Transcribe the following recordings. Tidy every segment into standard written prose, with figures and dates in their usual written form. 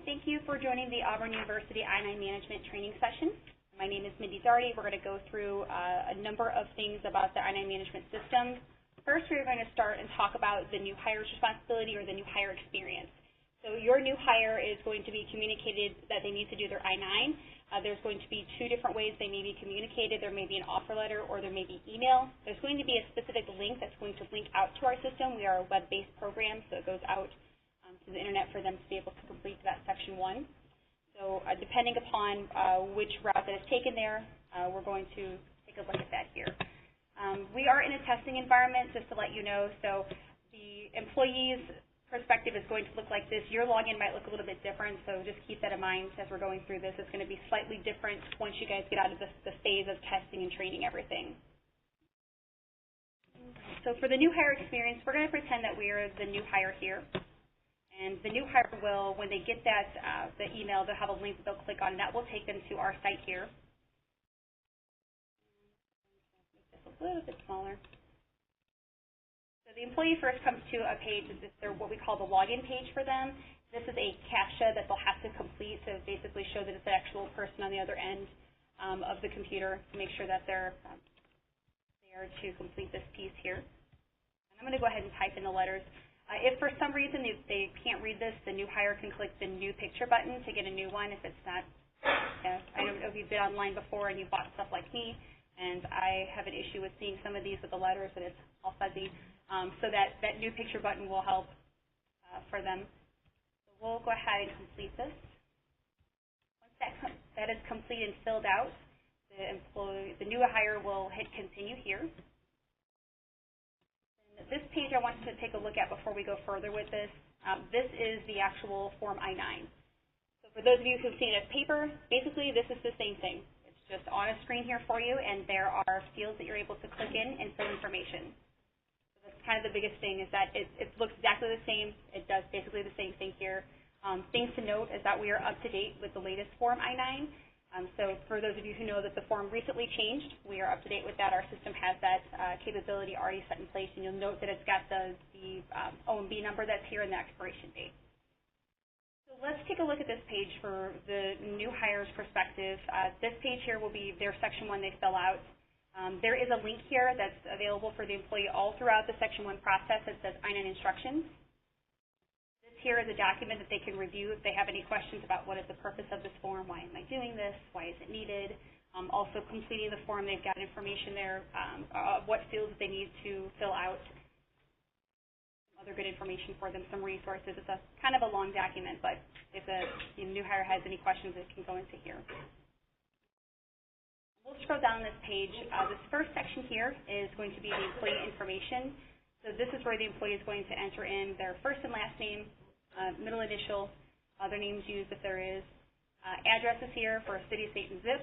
Thank you for joining the Auburn University I-9 Management Training Session. My name is Mindy Zardy. We're going to go through a number of things about the I-9 management system. First, we're going to start and talk about the new hire's responsibility or the new hire experience. So your new hire is going to be communicated that they need to do their I-9. There's going to be two different ways they may be communicated. There may be an offer letter or there may be email. There's going to be a specific link that's going to link out to our system. We are a web-based program, so it goes out to the internet for them to be able to complete that Section 1. So depending upon which route that is taken there, we're going to take a look at that here. We are in a testing environment, just to let you know, so the employee's perspective is going to look like this. Your login might look a little bit different, so just keep that in mind as we're going through this. It's going to be slightly different once you guys get out of the phase of testing and training everything. So for the new hire experience, we're going to pretend that we are the new hire here. And the new hire will, when they get that, the email, they'll have a link that they'll click on, and that will take them to our site here. Make this a little bit smaller. So the employee first comes to a page, they're what we call the login page for them. This is a CAPTCHA that they'll have to complete to basically show that it's the actual person on the other end of the computer to make sure that they're there to complete this piece here. And I'm going to go ahead and type in the letters. If for some reason they can't read this, the new hire can click the new picture button to get a new one if it's not. I don't know if you've been online before and you bought stuff like me, and I have an issue with seeing some of these with the letters and it's all fuzzy. So that new picture button will help for them. So we'll go ahead and complete this. Once that is complete and filled out, the new hire will hit continue here. This page I want to take a look at before we go further with this. This is the actual Form I-9. So for those of you who've seen it as paper, basically this is the same thing. It's just on a screen here for you, and there are fields that you're able to click in and fill information. So that's kind of the biggest thing is that it looks exactly the same. It does basically the same thing here. Things to note is that we are up to date with the latest Form I-9. So for those of you who know that the form recently changed, we are up to date with that. Our system has that capability already set in place, and you'll note that it's got the OMB number that's here and the expiration date. So let's take a look at this page for the new hire's perspective. This page here will be their Section 1 they fill out. There is a link here that's available for the employee all throughout the Section 1 process that says I-9 instructions. Here is a document that they can review if they have any questions about what is the purpose of this form, why am I doing this, why is it needed. Also completing the form, they've got information there, what fields they need to fill out, other good information for them, some resources. It's a kind of a long document, but if the new hire has any questions, it can go into here. We'll scroll down this page. This first section here is going to be the employee information. So this is where the employee is going to enter in their first and last name, middle initial, other names used if there is. Addresses here for city, state, and zip.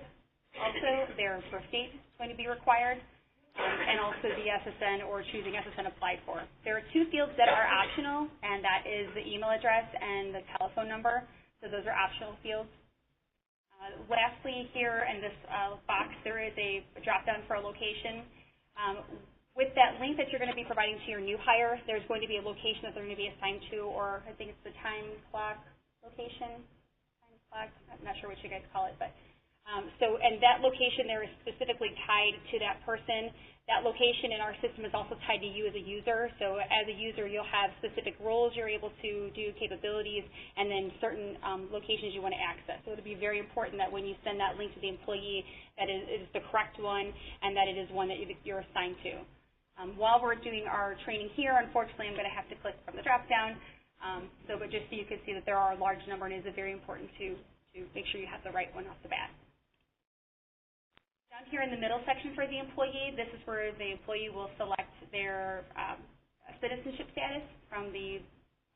Also, their birth date is going to be required, and also the SSN or choosing SSN applied for. There are two fields that are optional, and that is the email address and the telephone number. So those are optional fields. Lastly, here in this box, there is a drop-down for a location. With that link that you're going to be providing to your new hire, there's going to be a location that they're going to be assigned to, or I think it's the time clock location. Time clock, I'm not sure what you guys call it, but and that location there is specifically tied to that person. That location in our system is also tied to you as a user. So as a user, you'll have specific roles you're able to do, capabilities, and then certain locations you want to access. So it'll be very important that when you send that link to the employee, that it is the correct one and that it is one that you're assigned to. While we're doing our training here, unfortunately, I'm going to have to click from the drop-down, but just so you can see that there are a large number, and it is very important to make sure you have the right one off the bat. Down here in the middle section for the employee, this is where the employee will select their citizenship status from the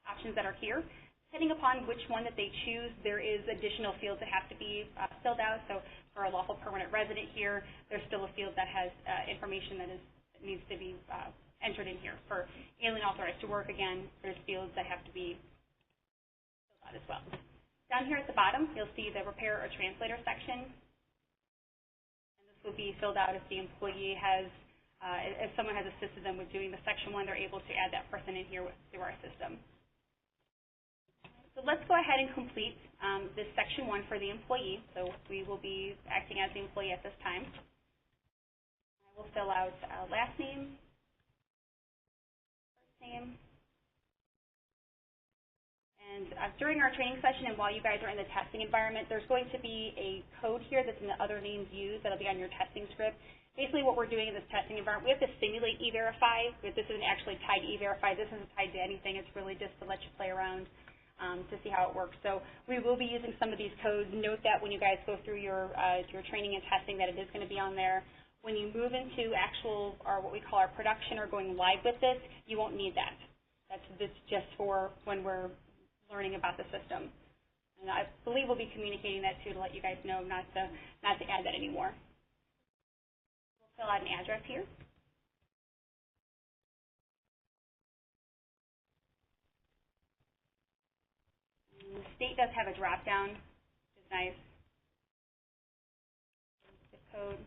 options that are here. Depending upon which one that they choose, there is additional fields that have to be filled out. So for a lawful permanent resident here, there's still a field that has information that needs to be entered in here. For alien authorized to work, again, there's fields that have to be filled out as well. Down here at the bottom, you'll see the repair or translator section. And this will be filled out if the employee has, if someone has assisted them with doing the Section 1, they're able to add that person in here through our system. So let's go ahead and complete this Section 1 for the employee. So we will be acting as the employee at this time. I will fill out last name, first name. And during our training session and while you guys are in the testing environment, there's going to be a code here that's in the other names used that'll be on your testing script. Basically what we're doing in this testing environment, we have to simulate E-Verify, but this isn't actually tied to E-Verify. This isn't tied to anything. It's really just to let you play around to see how it works. So we will be using some of these codes. Note that when you guys go through your training and testing that it is going to be on there. When you move into actual, or what we call our production or going live with this, you won't need that. That's just for when we're learning about the system. And I believe we'll be communicating that too to let you guys know not to add that anymore. We'll fill out an address here. And the state does have a drop down, which is nice. Zip code.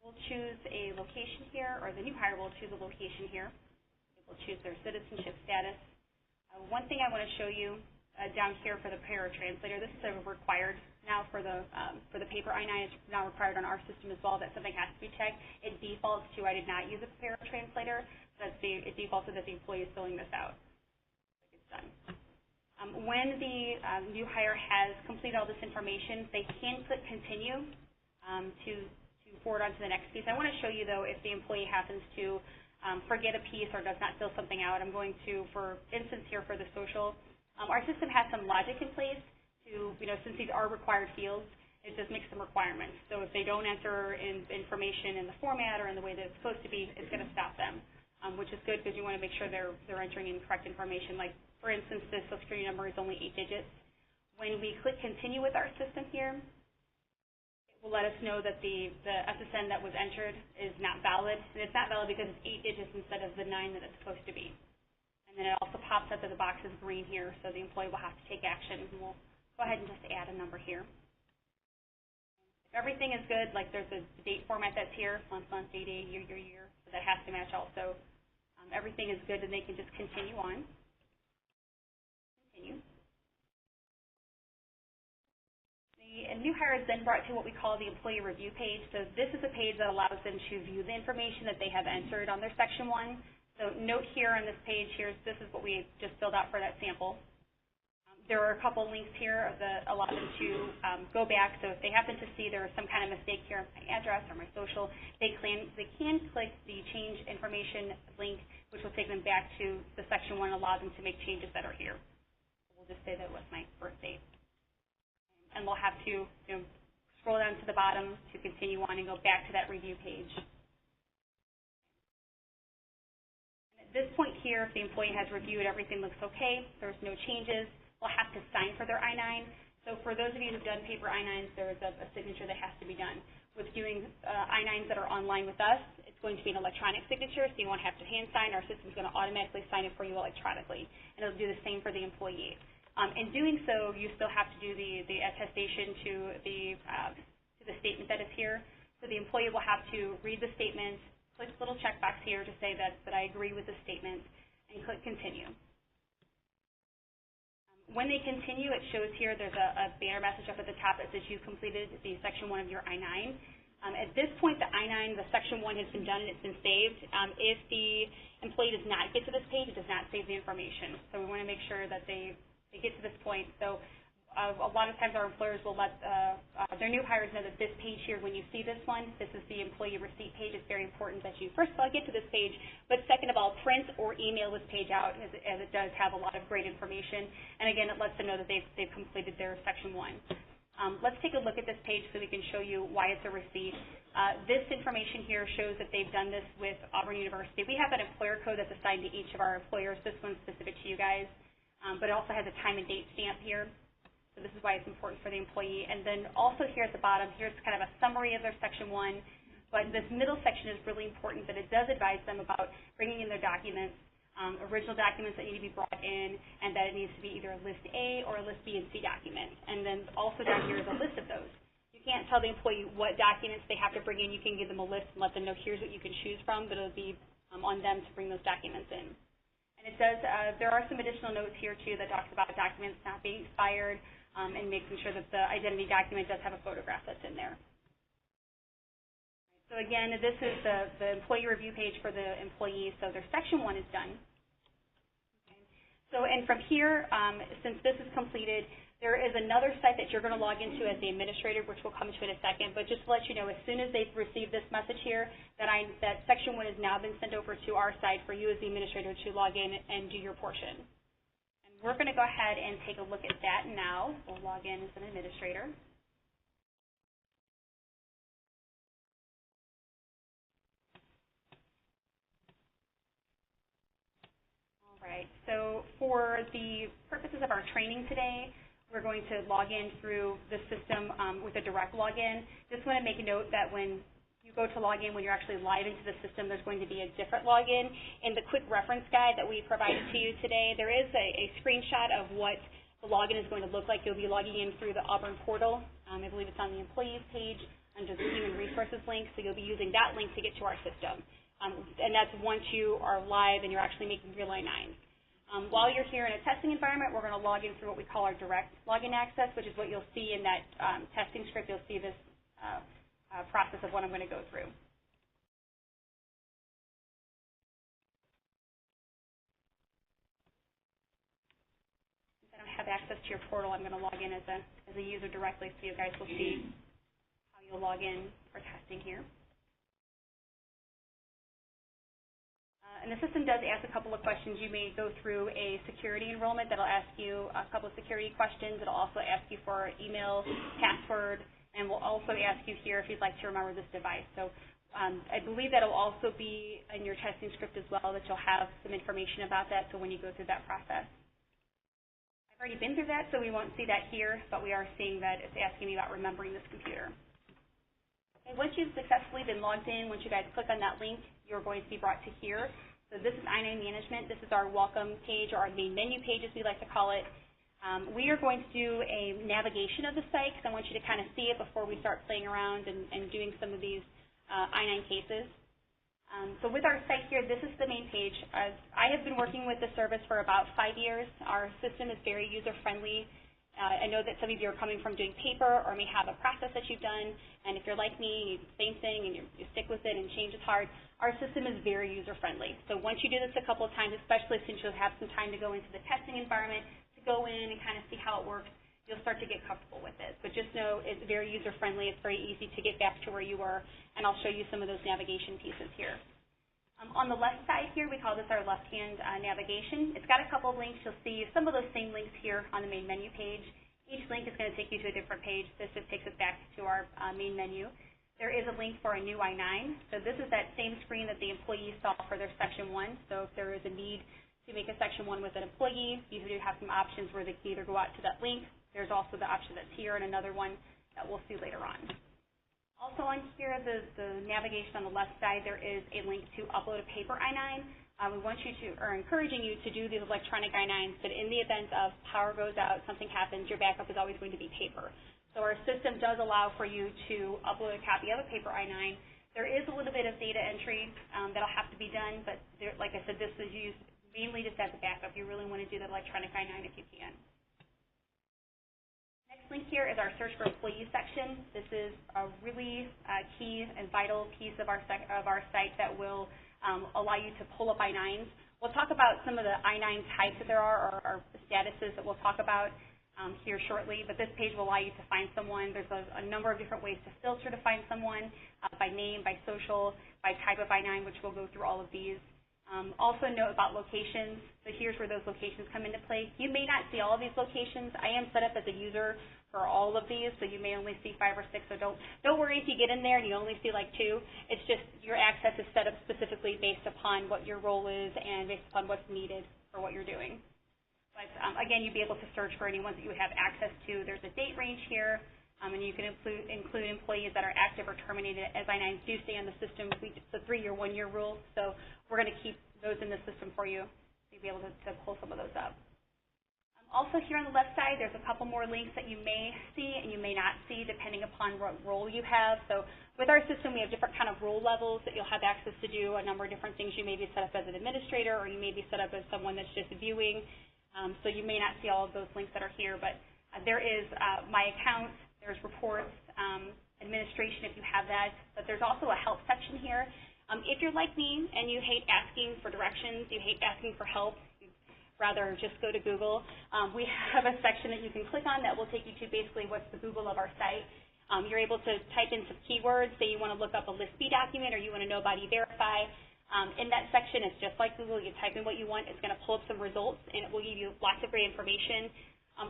We'll choose a location here, or the new hire will choose a location here. We'll choose their citizenship status. One thing I want to show you down here for the para-translator, this is a required now for the paper I-9. It's now required on our system as well that something has to be checked. It defaults to I did not use a para-translator. It defaults so that the employee is filling this out. It's done. When the new hire has completed all this information, they can click continue to forward on to the next piece. I want to show you, though, if the employee happens to forget a piece or does not fill something out. I'm going to, for instance here for the social, our system has some logic in place to, since these are required fields, it just makes some requirements. So if they don't enter information in the format or in the way that it's supposed to be, it's going to stop them, which is good because you want to make sure they're entering in correct information. Like, for instance, this Social Security number is only 8 digits. When we click continue with our system here, will let us know that the SSN that was entered is not valid. And it's not valid because it's 8 digits instead of the 9 that it's supposed to be. And then it also pops up that the box is green here, so the employee will have to take action. And we'll go ahead and just add a number here. If everything is good, like there's a date format that's here, month, day, year, year, so that has to match also. Everything is good, and they can just continue on. Continue. The new hire is then brought to what we call the employee review page. So this is a page that allows them to view the information that they have entered on their Section 1. So note here on this page, this is what we just filled out for that sample. There are a couple links here that allow them to go back. So if they happen to see there is some kind of mistake here on my address or my social, they can click the change information link, which will take them back to the Section 1 and allow them to make changes that are here. We'll just say that was my birth date. And we'll have to scroll down to the bottom to continue on and go back to that review page. And at this point here, if the employee has reviewed, everything looks okay, there's no changes, we'll have to sign for their I-9. So for those of you who've done paper I-9s, there's a signature that has to be done. With doing I-9s that are online with us, it's going to be an electronic signature, so you won't have to hand sign. Our system's going to automatically sign it for you electronically. And it'll do the same for the employee. In doing so, you still have to do the attestation to the statement that is here. So the employee will have to read the statement, click the little checkbox here to say that I agree with the statement, and click continue. When they continue, it shows here there's a banner message up at the top that says you completed the Section 1 of your I-9. At this point, the I-9, the Section 1 has been done and it's been saved. If the employee does not get to this page, it does not save the information. So we want to make sure that they get to this point. So a lot of times our employers will let their new hires know that this page here, when you see this one, this is the employee receipt page. It's very important that you, first of all, get to this page, but second of all, print or email this page out as it does have a lot of great information. And again, it lets them know that they've completed their Section 1. Let's take a look at this page so we can show you why it's a receipt. This information here shows that they've done this with Auburn University. We have an employer code that's assigned to each of our employers. This one's specific to you guys. But it also has a time and date stamp here. So this is why it's important for the employee. And then also here at the bottom, here's kind of a summary of their Section 1. But this middle section is really important that it does advise them about bringing in their documents, original documents that need to be brought in, and that it needs to be either a List A or a List B and C document. And then also down here is a list of those. can't tell the employee what documents they have to bring in. You can give them a list and let them know here's what you can choose from, but it'll be on them to bring those documents in. And it does, there are some additional notes here too that talks about documents not being expired and making sure that the identity document does have a photograph that's in there. So again, this is the employee review page for the employees. So their section 1 is done. Okay. So, and from here, since this is completed, there is another site that you're going to log into as the administrator, which we'll come to in a second. But just to let you know, as soon as they've received this message here, that section 1 has now been sent over to our site for you as the administrator to log in and do your portion. And we're going to go ahead and take a look at that now. We'll log in as an administrator. All right. So for the purposes of our training today, we're going to log in through the system with a direct login. Just want to make a note that when you go to log in, when you're actually live into the system, there's going to be a different login. In the quick reference guide that we provided to you today, there is a screenshot of what the login is going to look like. You'll be logging in through the Auburn portal. I believe it's on the employees page under the Human Resources link, so you'll be using that link to get to our system. And that's once you are live and you're actually making real I-9s. While you're here in a testing environment, we're going to log in through what we call our direct login access, which is what you'll see in that testing script. You'll see this process of what I'm going to go through. Since I don't have access to your portal, I'm going to log in as a user directly, so you guys will see how you'll log in for testing here. And the system does ask a couple of questions. You may go through a security enrollment that'll ask you a couple of security questions. It'll also ask you for email, password, and we'll also ask you here if you'd like to remember this device. So I believe that'll also be in your testing script as well, that you'll have some information about that, so when you go through that process. I've already been through that, so we won't see that here, but we are seeing that it's asking me about remembering this computer. Okay, once you've successfully been logged in, once you guys click on that link, you're going to be brought to here. So this is I-9 management. This is our welcome page, or our main menu page, as we like to call it. We are going to do a navigation of the site, because I want you to kind of see it before we start playing around and doing some of these I-9 cases. So with our site here, this is the main page. I have been working with the service for about 5 years. Our system is very user-friendly. I know that some of you are coming from doing paper or may have a process that you've done, and if you're like me, same thing, and you stick with it and change is hard. Our system is very user-friendly. So once you do this a couple of times, especially since you'll have some time to go into the testing environment, to go in and kind of see how it works, you'll start to get comfortable with it. But just know it's very user-friendly. It's very easy to get back to where you were, and I'll show you some of those navigation pieces here. On the left side here, we call this our left-hand navigation. It's got a couple of links. You'll see some of those same links here on the main menu page. Each link is going to take you to a different page. This just takes us back to our main menu. There is a link for a new I-9. So this is that same screen that the employees saw for their Section 1. So if there is a need to make a Section 1 with an employee, you do have some options where they can either go out to that link. There's also the option that's here and another one that we'll see later on. Also on here, the navigation on the left side, there is a link to upload a paper I-9. We want you to, or encouraging you to do these electronic I-9s, but in the event of power goes out, something happens, your backup is always going to be paper. So our system does allow for you to upload a copy of a paper I-9. There is a little bit of data entry that'll have to be done, but there, like I said, this is used mainly just as a backup. You really want to do that electronic I-9 if you can. Next link here is our Search for Employees section. This is a really key and vital piece of our site that will allow you to pull up I-9s. We'll talk about some of the I-9 types that there are, or statuses that we'll talk about here shortly, but this page will allow you to find someone. There's a number of different ways to filter to find someone, by name, by social, by type of I-9, which we'll go through all of these. Also note about locations. So here's where those locations come into play. You may not see all of these locations. I am set up as a user for all of these, so you may only see 5 or 6. So don't worry if you get in there and you only see like 2. It's just your access is set up specifically based upon what your role is and based upon what's needed for what you're doing. But again, you'd be able to search for any ones that you would have access to. There's a date range here, and you can include employees that are active or terminated as I-9s do stay on the system. It's a 3-year, 1-year rule, so we're going to keep those in the system for you. So you'll be able to pull some of those up. Also here on the left side, there's a couple more links that you may see and you may not see depending upon what role you have. So with our system, we have different kind of role levels that you'll have access to do a number of different things. You may be set up as an administrator or you may be set up as someone that's just viewing. So you may not see all of those links that are here, but there is My Account, there's Reports, Administration if you have that, but there's also a Help section here. If you're like me and you hate asking for directions, you hate asking for help, rather just go to Google. We have a section that you can click on that will take you to basically what's the Google of our site. You're able to type in some keywords. Say you want to look up a List B document or you want to know about E-Verify. In that section, it's just like Google. You type in what you want. It's going to pull up some results, and it will give you lots of great information.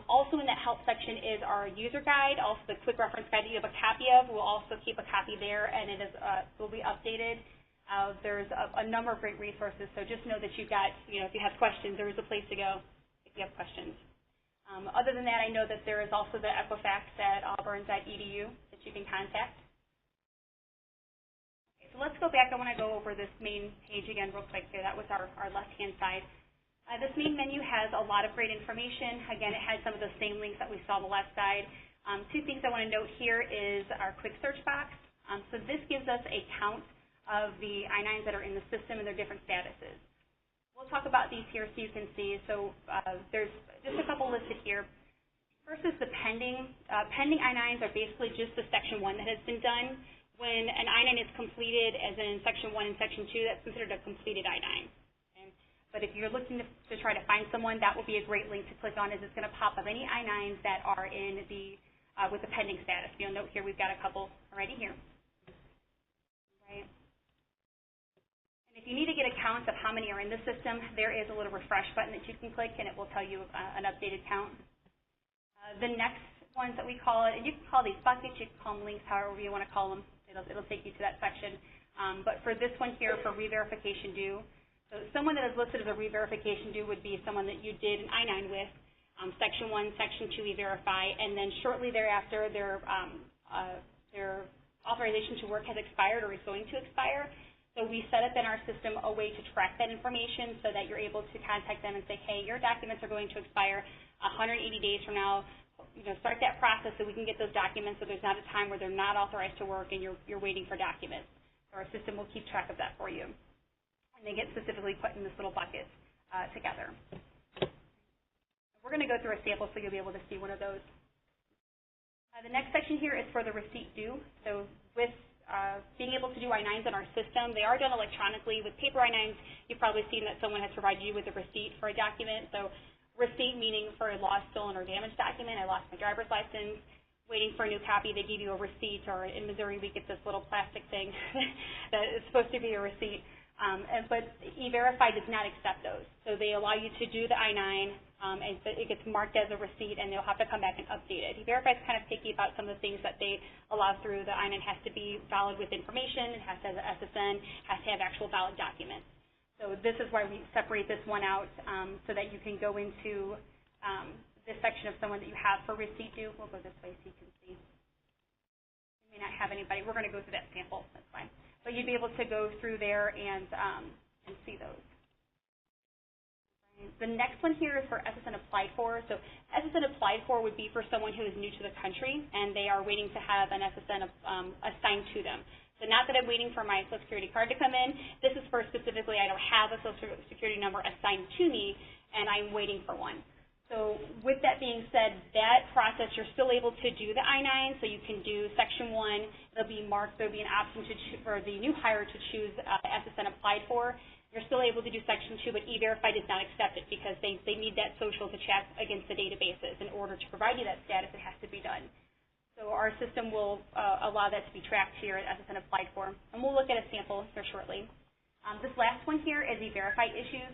Also in that Help section is our user guide, also the quick reference guide that you have a copy of. We'll also keep a copy there, and it is will be updated. There's a number of great resources, so just know that you've got, if you have questions, there is a place to go if you have questions. Other than that, I know that there is also the Equifax at auburn.edu that you can contact. Okay, so let's go back. I want to go over this main page again real quick here. That was our left-hand side. This main menu has a lot of great information. Again, it has some of the same links that we saw on the left side. Two things I want to note here is our quick search box. So this gives us a count of the I-9s that are in the system and their different statuses. We'll talk about these here so you can see. So there's just a couple listed here. First is the pending. Pending I-9s are basically just the Section 1 that has been done. When an I-9 is completed, as in Section 1 and Section 2, that's considered a completed I-9. Okay? But if you're looking to try to find someone, that will be a great link to click on, as it's going to pop up any I-9s that are in the with the pending status. You'll note here we've got a couple already here. Right. If you need to get a count of how many are in the system, there is a little refresh button that you can click, and it will tell you an updated count. The next ones that we call it, and you can call these buckets, you can call them links, however you want to call them. It'll take you to that section. But for this one here, for re-verification due, so someone that is listed as a re-verification due would be someone that you did an I-9 with, Section 1, Section 2 e-verify, and then shortly thereafter their authorization to work has expired or is going to expire. So we set up in our system a way to track that information so that you're able to contact them and say, hey, your documents are going to expire 180 days from now. Start that process so we can get those documents so there's not a time where they're not authorized to work and you're waiting for documents. So our system will keep track of that for you. And they get specifically put in this little bucket together. We're going to go through a sample so you'll be able to see one of those. The next section here is for the receipt due. So with being able to do I-9s in our system, they are done electronically. With paper I-9s, you've probably seen that someone has provided you with a receipt for a document. So receipt meaning for a lost, stolen, or damaged document. I lost my driver's license. Waiting for a new copy, they give you a receipt, or in Missouri we get this little plastic thing that is supposed to be a receipt. But E-Verify does not accept those. So they allow you to do the I-9, and it gets marked as a receipt, and they'll have to come back and update it. E-Verify is kind of picky about some of the things that they allow through. The I-9 has to be valid with information, it has to have an SSN, has to have actual valid documents. So this is why we separate this one out so that you can go into this section of someone that you have for receipt due. We'll go this way so you can see. You may not have anybody. We're going to go through that sample. That's fine. But you'd be able to go through there and see those. The next one here is for SSN applied for. So SSN applied for would be for someone who is new to the country and they are waiting to have an SSN assigned to them. So not that I'm waiting for my Social Security card to come in. This is for specifically I don't have a Social Security number assigned to me and I'm waiting for one. So with that being said, that process, you're still able to do the I-9, so you can do Section 1. It'll be marked. There'll be an option for the new hire to choose SSN applied for. You're still able to do Section 2, but E-Verify does not accept it because they need that social to check against the databases. In order to provide you that status, it has to be done. So our system will allow that to be tracked here at SSN applied for. And we'll look at a sample here shortly. This last one here is E-Verify issues.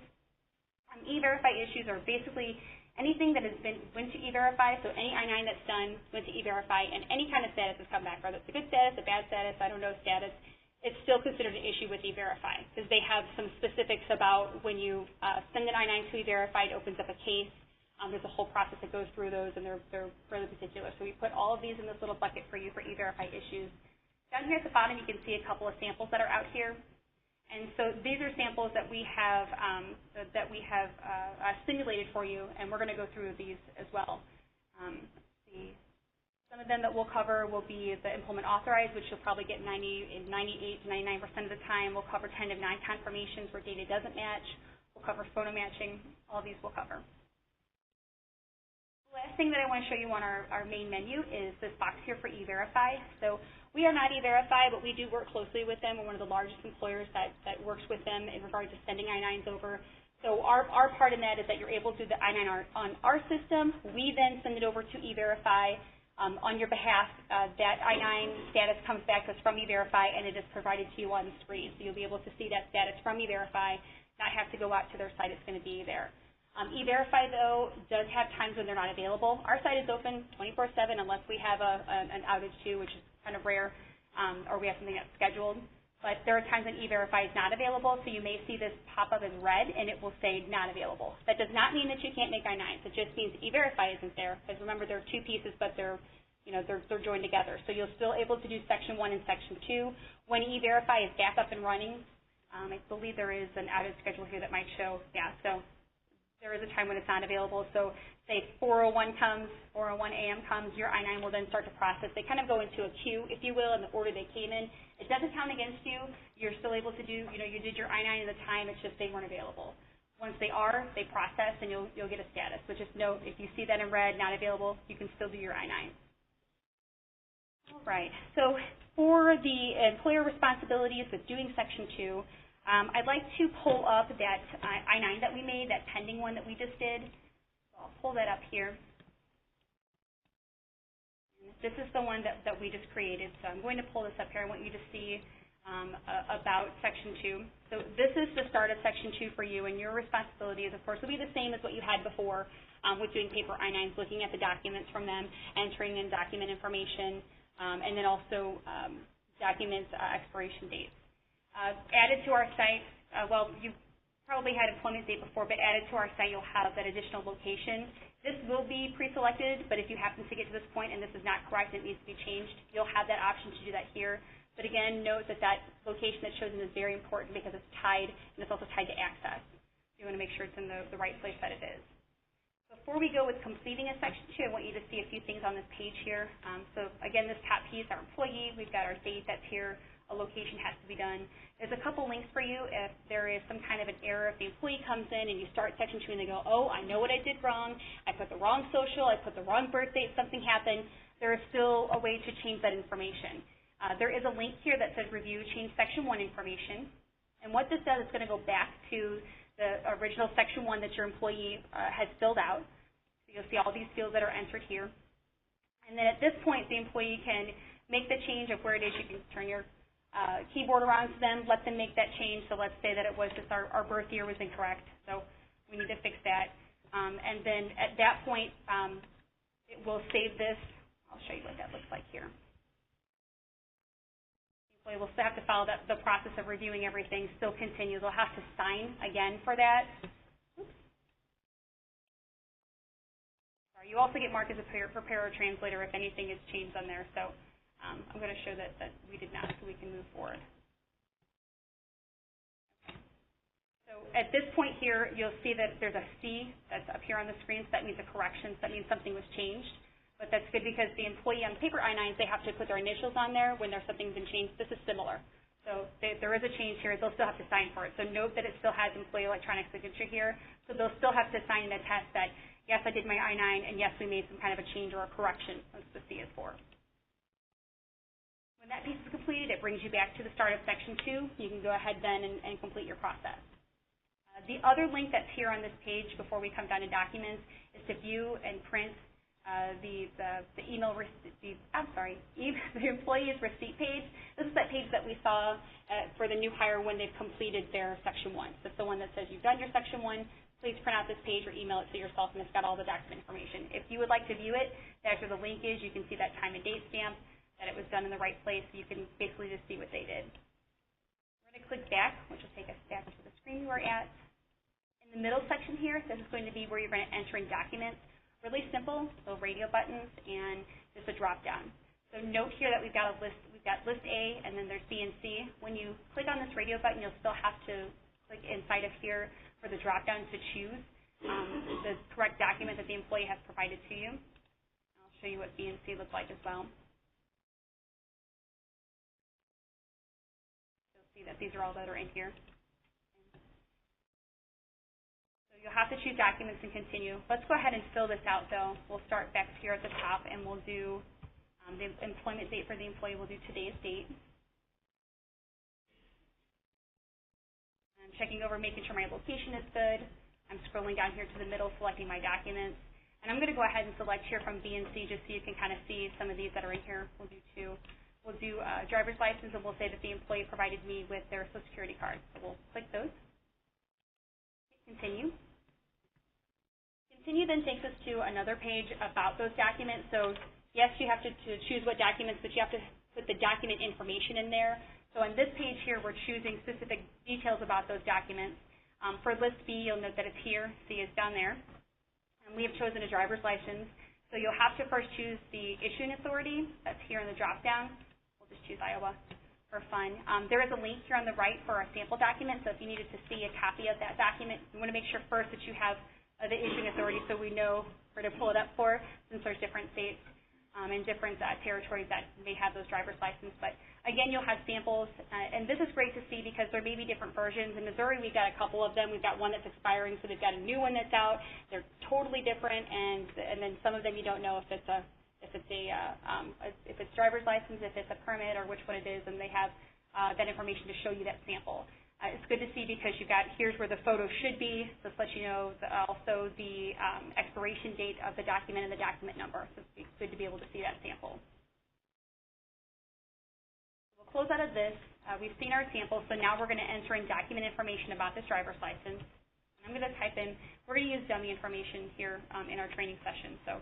E-Verify issues are basically anything that went to E-Verify, so any I-9 that's done went to E-Verify, and any kind of status has come back, whether it's a good status, a bad status, I don't know status, it's still considered an issue with E-Verify because they have some specifics about when you send an I-9 to E-Verify, it opens up a case. There's a whole process that goes through those, and they're really particular. So we put all of these in this little bucket for you for E-Verify issues. Down here at the bottom, you can see a couple of samples that are out here. And so these are samples that we have simulated for you, and we're going to go through these as well. Some of them that we'll cover will be the implement authorized, which you'll probably get 98 to 99% of the time. We'll cover tentative non-confirmations where data doesn't match. We'll cover photo matching. All these we'll cover. The last thing that I want to show you on our main menu is this box here for E-Verify. So we are not E-Verify, but we do work closely with them. We're one of the largest employers that works with them in regards to sending I-9s over. So our part in that is that you're able to do the I-9 on our system. We then send it over to E-Verify. On your behalf, that I-9 status comes back to us from E-Verify, and it is provided to you on the screen. So you'll be able to see that status from E-Verify, not have to go out to their site. It's going to be there. E-Verify, though, does have times when they're not available. Our site is open 24/7 unless we have an outage, too, which is kind of rare, or we have something that's scheduled. But there are times when E-Verify is not available, so you may see this pop up in red, and it will say not available. That does not mean that you can't make I-9s. It just means E-Verify isn't there, because remember, there are two pieces, but they're joined together. So you're still able to do Section 1 and Section 2. When E-Verify is back up and running, I believe there is an outage schedule here that might show, so there is a time when it's not available. So say 4:01 comes, 4:01 a.m. comes, your I-9 will then start to process. They kind of go into a queue, if you will, in the order they came in. It doesn't count against you. You're still able to do, you did your I-9 at the time. It's just they weren't available. Once they are, they process, and you'll get a status. So just note, if you see that in red, not available, you can still do your I-9. All right. So for the employer responsibilities with doing Section 2, I'd like to pull up that I-9 that we made, that pending one that we just did. So I'll pull that up here. This is the one that we just created. So I'm going to pull this up here. I want you to see about Section 2. So this is the start of Section 2 for you, and your responsibilities, of course, will be the same as what you had before with doing paper I-9s, looking at the documents from them, entering in document information, and then also documents expiration dates. Added to our site, well, you probably had employment date before, but added to our site, you'll have that additional location. This will be pre-selected, but if you happen to get to this point and this is not correct and it needs to be changed, you'll have that option to do that here. But again, note that that location that's chosen is very important because it's tied, and it's also tied to access. You want to make sure it's in the right place that it is. Before we go with completing a Section 2, I want you to see a few things on this page here. So again, this top piece, our employee, we've got our date that's here. A location has to be done. There's a couple links for you if there is some kind of an error. If the employee comes in and you start Section 2 and they go, oh, I know what I did wrong. I put the wrong social. I put the wrong birth date. Something happened. There is still a way to change that information. There is a link here that says Review Change Section 1 information. And what this does is going to go back to the original Section 1 that your employee has filled out. So you'll see all these fields that are entered here. And then at this point, the employee can make the change of where it is. You can turn your keyboard around to them, let them make that change. So let's say that it was just our birth year was incorrect. So we need to fix that. And then at that point, it will save this. I'll show you what that looks like here. The employee will still have to follow the process of reviewing everything, still continue. They'll have to sign again for that. Oops. Sorry, you also get marked as a preparer or translator if anything is changed on there. So I'm going to show that we did not, so we can move forward. Okay. So at this point here, you'll see that there's a C that's up here on the screen, so that means a correction. So that means something was changed. But that's good because the employee on paper I-9s, they have to put their initials on there when there's something's been changed. This is similar. So there is a change here. They'll still have to sign for it. So note that it still has employee electronic signature here. So they'll still have to sign and attest that, yes, I did my I-9, and yes, we made some kind of a change or a correction. That's what the C is for. When that piece is completed, it brings you back to the start of Section 2. You can go ahead then and complete your process. The other link that's here on this page before we come down to documents is to view and print the employee's receipt page. This is that page that we saw for the new hire when they've completed their Section 1. That's the one that says you've done your Section 1. Please print out this page or email it to yourself, and it's got all the document information. If you would like to view it, that's where the link is. You can see that time and date stamp, that it was done in the right place. You can basically just see what they did. We're going to click back, which will take us back to the screen we're at. In the middle section here, this is going to be where you're going to enter in documents. Really simple, little radio buttons and just a drop down. So note here that we've got a list, we've we've got list A, and then there's B and C. When you click on this radio button, you'll still have to click inside of here for the drop-down to choose the correct document that the employee has provided to you. I'll show you what B and C look like as well. You'll see that these are all that are in here. You'll have to choose documents and continue. Let's go ahead and fill this out, though. We'll start back here at the top, and we'll do the employment date for the employee. We'll do today's date. I'm checking over, making sure my location is good. I'm scrolling down here to the middle, selecting my documents. And I'm going to go ahead and select here from B and C just so you can kind of see some of these that are in here. We'll do two. We'll do driver's license, and we'll say that the employee provided me with their Social Security card. So we'll click those. Continue. Continue then takes us to another page about those documents. So yes, you have to choose what documents, but you have to put the document information in there. So on this page here, we're choosing specific details about those documents. For list B, you'll note that it's here. C is down there. And we have chosen a driver's license. So you'll have to first choose the issuing authority. That's here in the drop-down. We'll just choose Iowa for fun. There is a link here on the right for a sample document. So if you needed to see a copy of that document, you want to make sure first that you have the issuing authority so we know where to pull it up for, since there's different states and different territories that may have those driver's licenses. But again, you'll have samples, and this is great to see because there may be different versions. In Missouri, we've got a couple of them. We've got one that's expiring, so they've got a new one that's out. They're totally different, and then some of them you don't know if it's driver's license, if it's a permit, or which one it is, and they have that information to show you that sample. It's good to see because you've got, here's where the photo should be. So this lets you know also the expiration date of the document and the document number. So it's good to be able to see that sample. We'll close out of this. We've seen our sample, so now we're going to enter in document information about this driver's license. And I'm going to type in, we're going to use dummy information here in our training session. So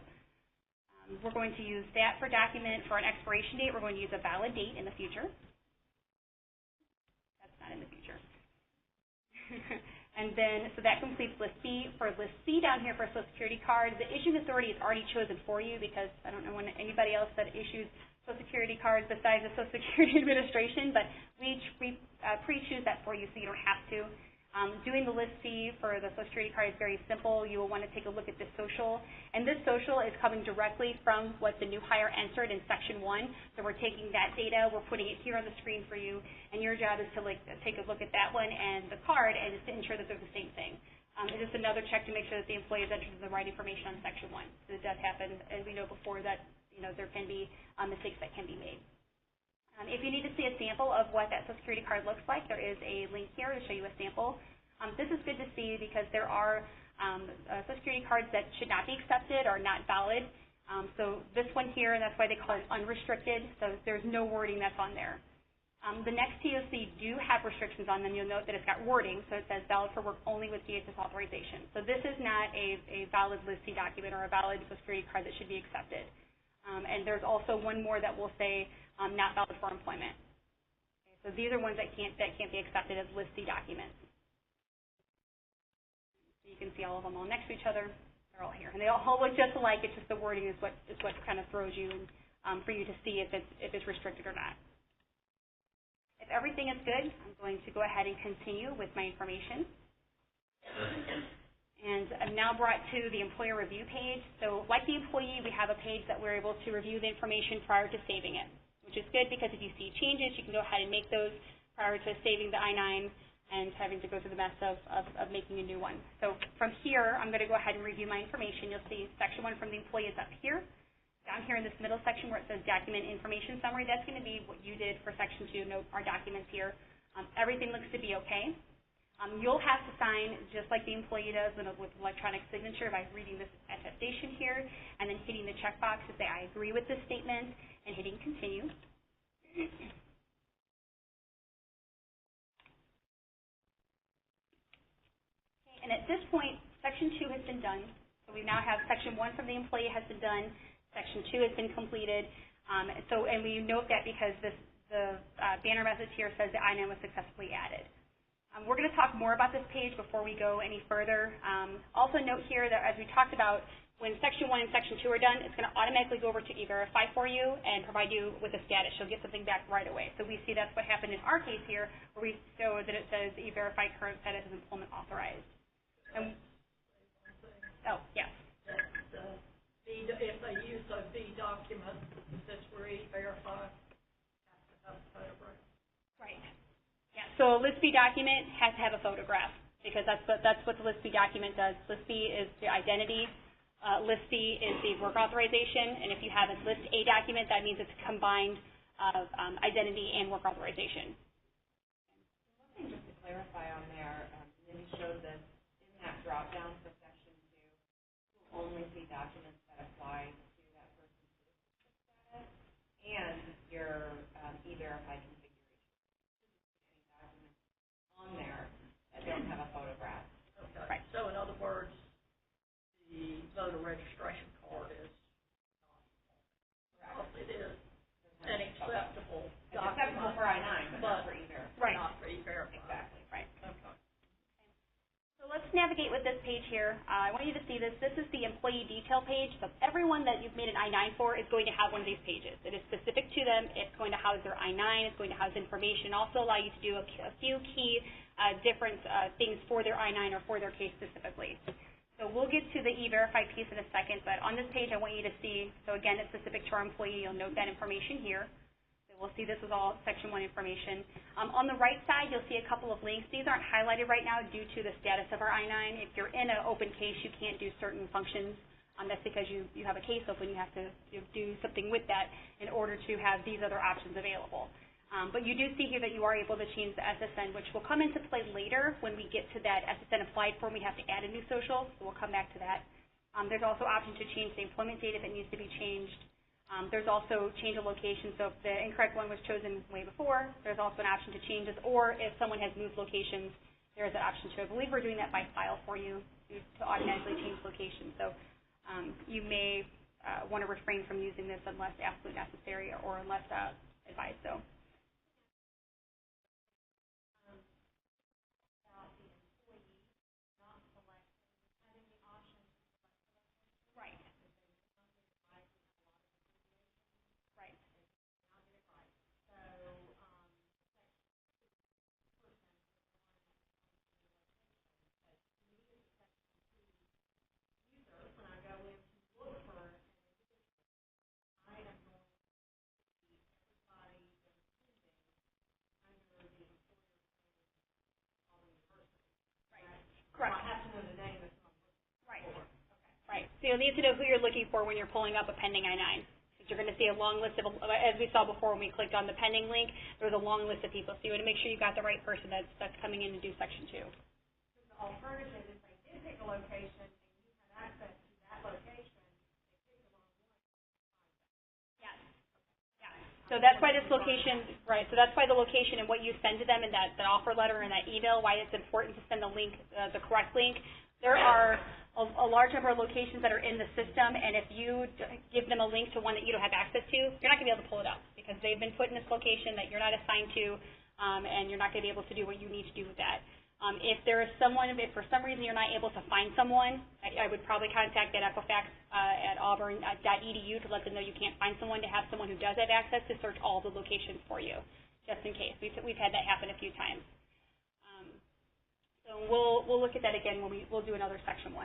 we're going to use that for document. For an expiration date, we're going to use a valid date in the future. That's not in the future. And then, so that completes list B. For list C down here for a Social Security card, the issuing authority is already chosen for you because I don't know when anybody else that issues Social Security cards besides the Social Security Administration, but we pre-choose that for you so you don't have to. Doing the list C for the Social Security card is very simple. You will want to take a look at this social. And this social is coming directly from what the new hire entered in Section 1. So we're taking that data, we're putting it here on the screen for you, and your job is to take a look at that one and the card and just to ensure that they're the same thing. It's just another check to make sure that the employee has entered the right information on Section 1. So it does happen, as we know before, that there can be mistakes that can be made. If you need to see a sample of what that Social Security card looks like, there is a link here to show you a sample. This is good to see because there are Social Security cards that should not be accepted or not valid. So this one here, that's why they call it unrestricted, so there's no wording that's on there. The next TOC do have restrictions on them. You'll note that it's got wording, so it says valid for work only with DHS authorization. So this is not a valid List C document or a valid Social Security card that should be accepted. And there's also one more that will say not valid for employment. Okay, so these are ones that can't be accepted as List C documents. So you can see all of them all next to each other. They're all here, and they all look just alike. It's just the wording is what kind of throws you for you to see if it's restricted or not. If everything is good, I'm going to go ahead and continue with my information. And I'm now brought to the employer review page. So like the employee, we have a page that we're able to review the information prior to saving it, which is good because if you see changes, you can go ahead and make those prior to saving the I-9 and having to go through the mess of making a new one. So from here, I'm going to go ahead and review my information. You'll see Section 1 from the employee is up here. Down here in this middle section where it says Document Information Summary, that's going to be what you did for Section 2, note our documents here. Everything looks to be okay. You'll have to sign just like the employee does with electronic signature by reading this attestation here and then hitting the checkbox to say I agree with this statement and hitting continue. Okay, and at this point, Section 2 has been done. So we now have Section 1 from the employee has been done. Section 2 has been completed. And we note that because the banner message here says the I-9 was successfully added. We're going to talk more about this page before we go any further. Also note here that as we talked about, When Section 1 and Section 2 are done, it's going to automatically go over to E-Verify for you and provide you with a status. You'll get something back right away. So we see that's what happened in our case here, where we show that it says E-Verify current status is employment authorized. And, oh, yes. If they use a B document, since we're E-Verify, have to have a photograph. Right. Yeah. So a List B document has to have a photograph because that's what the List B document does. List B is the identity. List C is the work authorization, and if you have a List A document, that means it's combined of identity and work authorization. One thing just to clarify on there, Mindy showed that in that drop-down for Section 2, you'll only see documents that apply to that person's citizenship status and your E-Verify configuration. Any documents on there that don't have a photograph. Okay. Right. So in other words, the voter registration card is not, it is an acceptable document. It's acceptable for I-9, but not for E-Verify. Right. Not for E-Verify. Exactly. Right. Okay. So let's navigate with this page here. I want you to see this. This is the employee detail page. So everyone that you've made an I-9 for is going to have one of these pages. It is specific to them. It's going to house their I-9. It's going to house information. Also allow you to do a few key different things for their I-9 or for their case specifically. So we'll get to the E-Verify piece in a second, but on this page I want you to see, so again, it's specific to our employee. You'll note that information here. So we'll see this is all Section 1 information. On the right side, you'll see a couple of links. These aren't highlighted right now due to the status of our I-9. If you're in an open case, you can't do certain functions. That's because you have a case open. You have to do something with that in order to have these other options available. But you do see here that you are able to change the SSN, which will come into play later when we get to that SSN applied form. We have to add a new social, so we'll come back to that. There's also option to change the employment date if it needs to be changed. There's also change of location, so if the incorrect one was chosen way before, there's also an option to change it, or if someone has moved locations, there's an option to. I believe we're doing that by file for you to automatically change location. So you may want to refrain from using this unless absolutely necessary or unless advised so. Correct. Right. So you'll need to know who you're looking for when you're pulling up a pending I-9. Because you're going to see a long list of, as we saw before when we clicked on the pending link, there was a long list of people. So you want to make sure you got the right person that's coming in to do Section 2. The alternative is they did pick a location and you have access to that location. They picked the wrong one. Yes. Yeah. So that's why this location, right, so that's why the location and what you send to them in that offer letter and that email, why it's important to send the link, the correct link. There are a large number of locations that are in the system, and if you give them a link to one that you don't have access to, you're not going to be able to pull it up because they've been put in this location that you're not assigned to, and you're not going to be able to do what you need to do with that. If there is someone, if for some reason you're not able to find someone, I would probably contact that Equifax at auburn.edu to let them know you can't find someone, to have someone who does have access to search all the locations for you, just in case. We've had that happen a few times. So we'll look at that again when we'll do another Section 1.